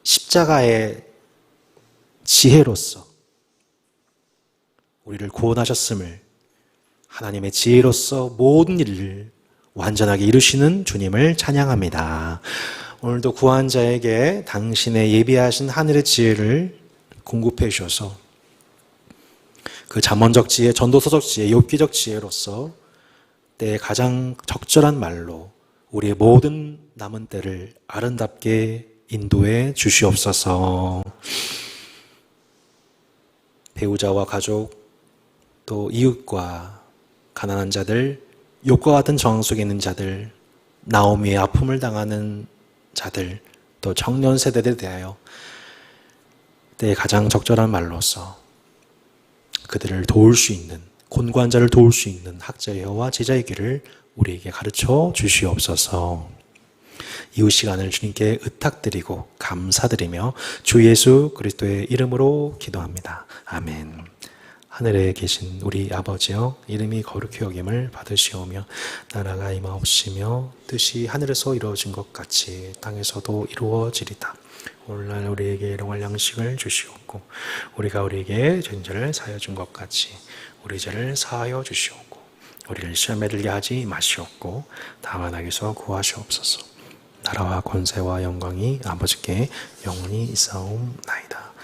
[SPEAKER 1] 십자가의 지혜로서 우리를 구원하셨음을 하나님의 지혜로서 모든 일을 완전하게 이루시는 주님을 찬양합니다. 오늘도 구한 자에게 당신의 예비하신 하늘의 지혜를 공급해 주셔서 그 잠언적 지혜, 전도서적 지혜, 욥기적 지혜로서 때에 가장 적절한 말로 우리의 모든 남은 때를 아름답게 인도해 주시옵소서. 배우자와 가족, 또 이웃과 가난한 자들, 욥과 같은 정황 속에 있는 자들, 나오미의 아픔을 당하는 자들, 또 청년 세대들에 대하여 때에 가장 적절한 말로서 그들을 도울 수 있는, 곤고한 자를 도울 수 있는 학자의 혀와 제자의 귀를 우리에게 가르쳐 주시옵소서. 이후 시간을 주님께 의탁드리고 감사드리며 주 예수 그리스도의 이름으로 기도합니다. 아멘. 하늘에 계신 우리 아버지여, 이름이 거룩히 여김을 받으시오며 나라가 임하옵시며 뜻이 하늘에서 이루어진 것 같이 땅에서도 이루어지리다. 오늘날 우리에게 일용할 양식을 주시옵고 우리가 우리에게 죄를 사하여 준 것 같이 우리 죄를 사하여 주시옵고 우리를 시험에 들게 하지 마시옵고 다만 악에서 구하시옵소서. 나라와 권세와 영광이 아버지께 영원히 있사옵나이다.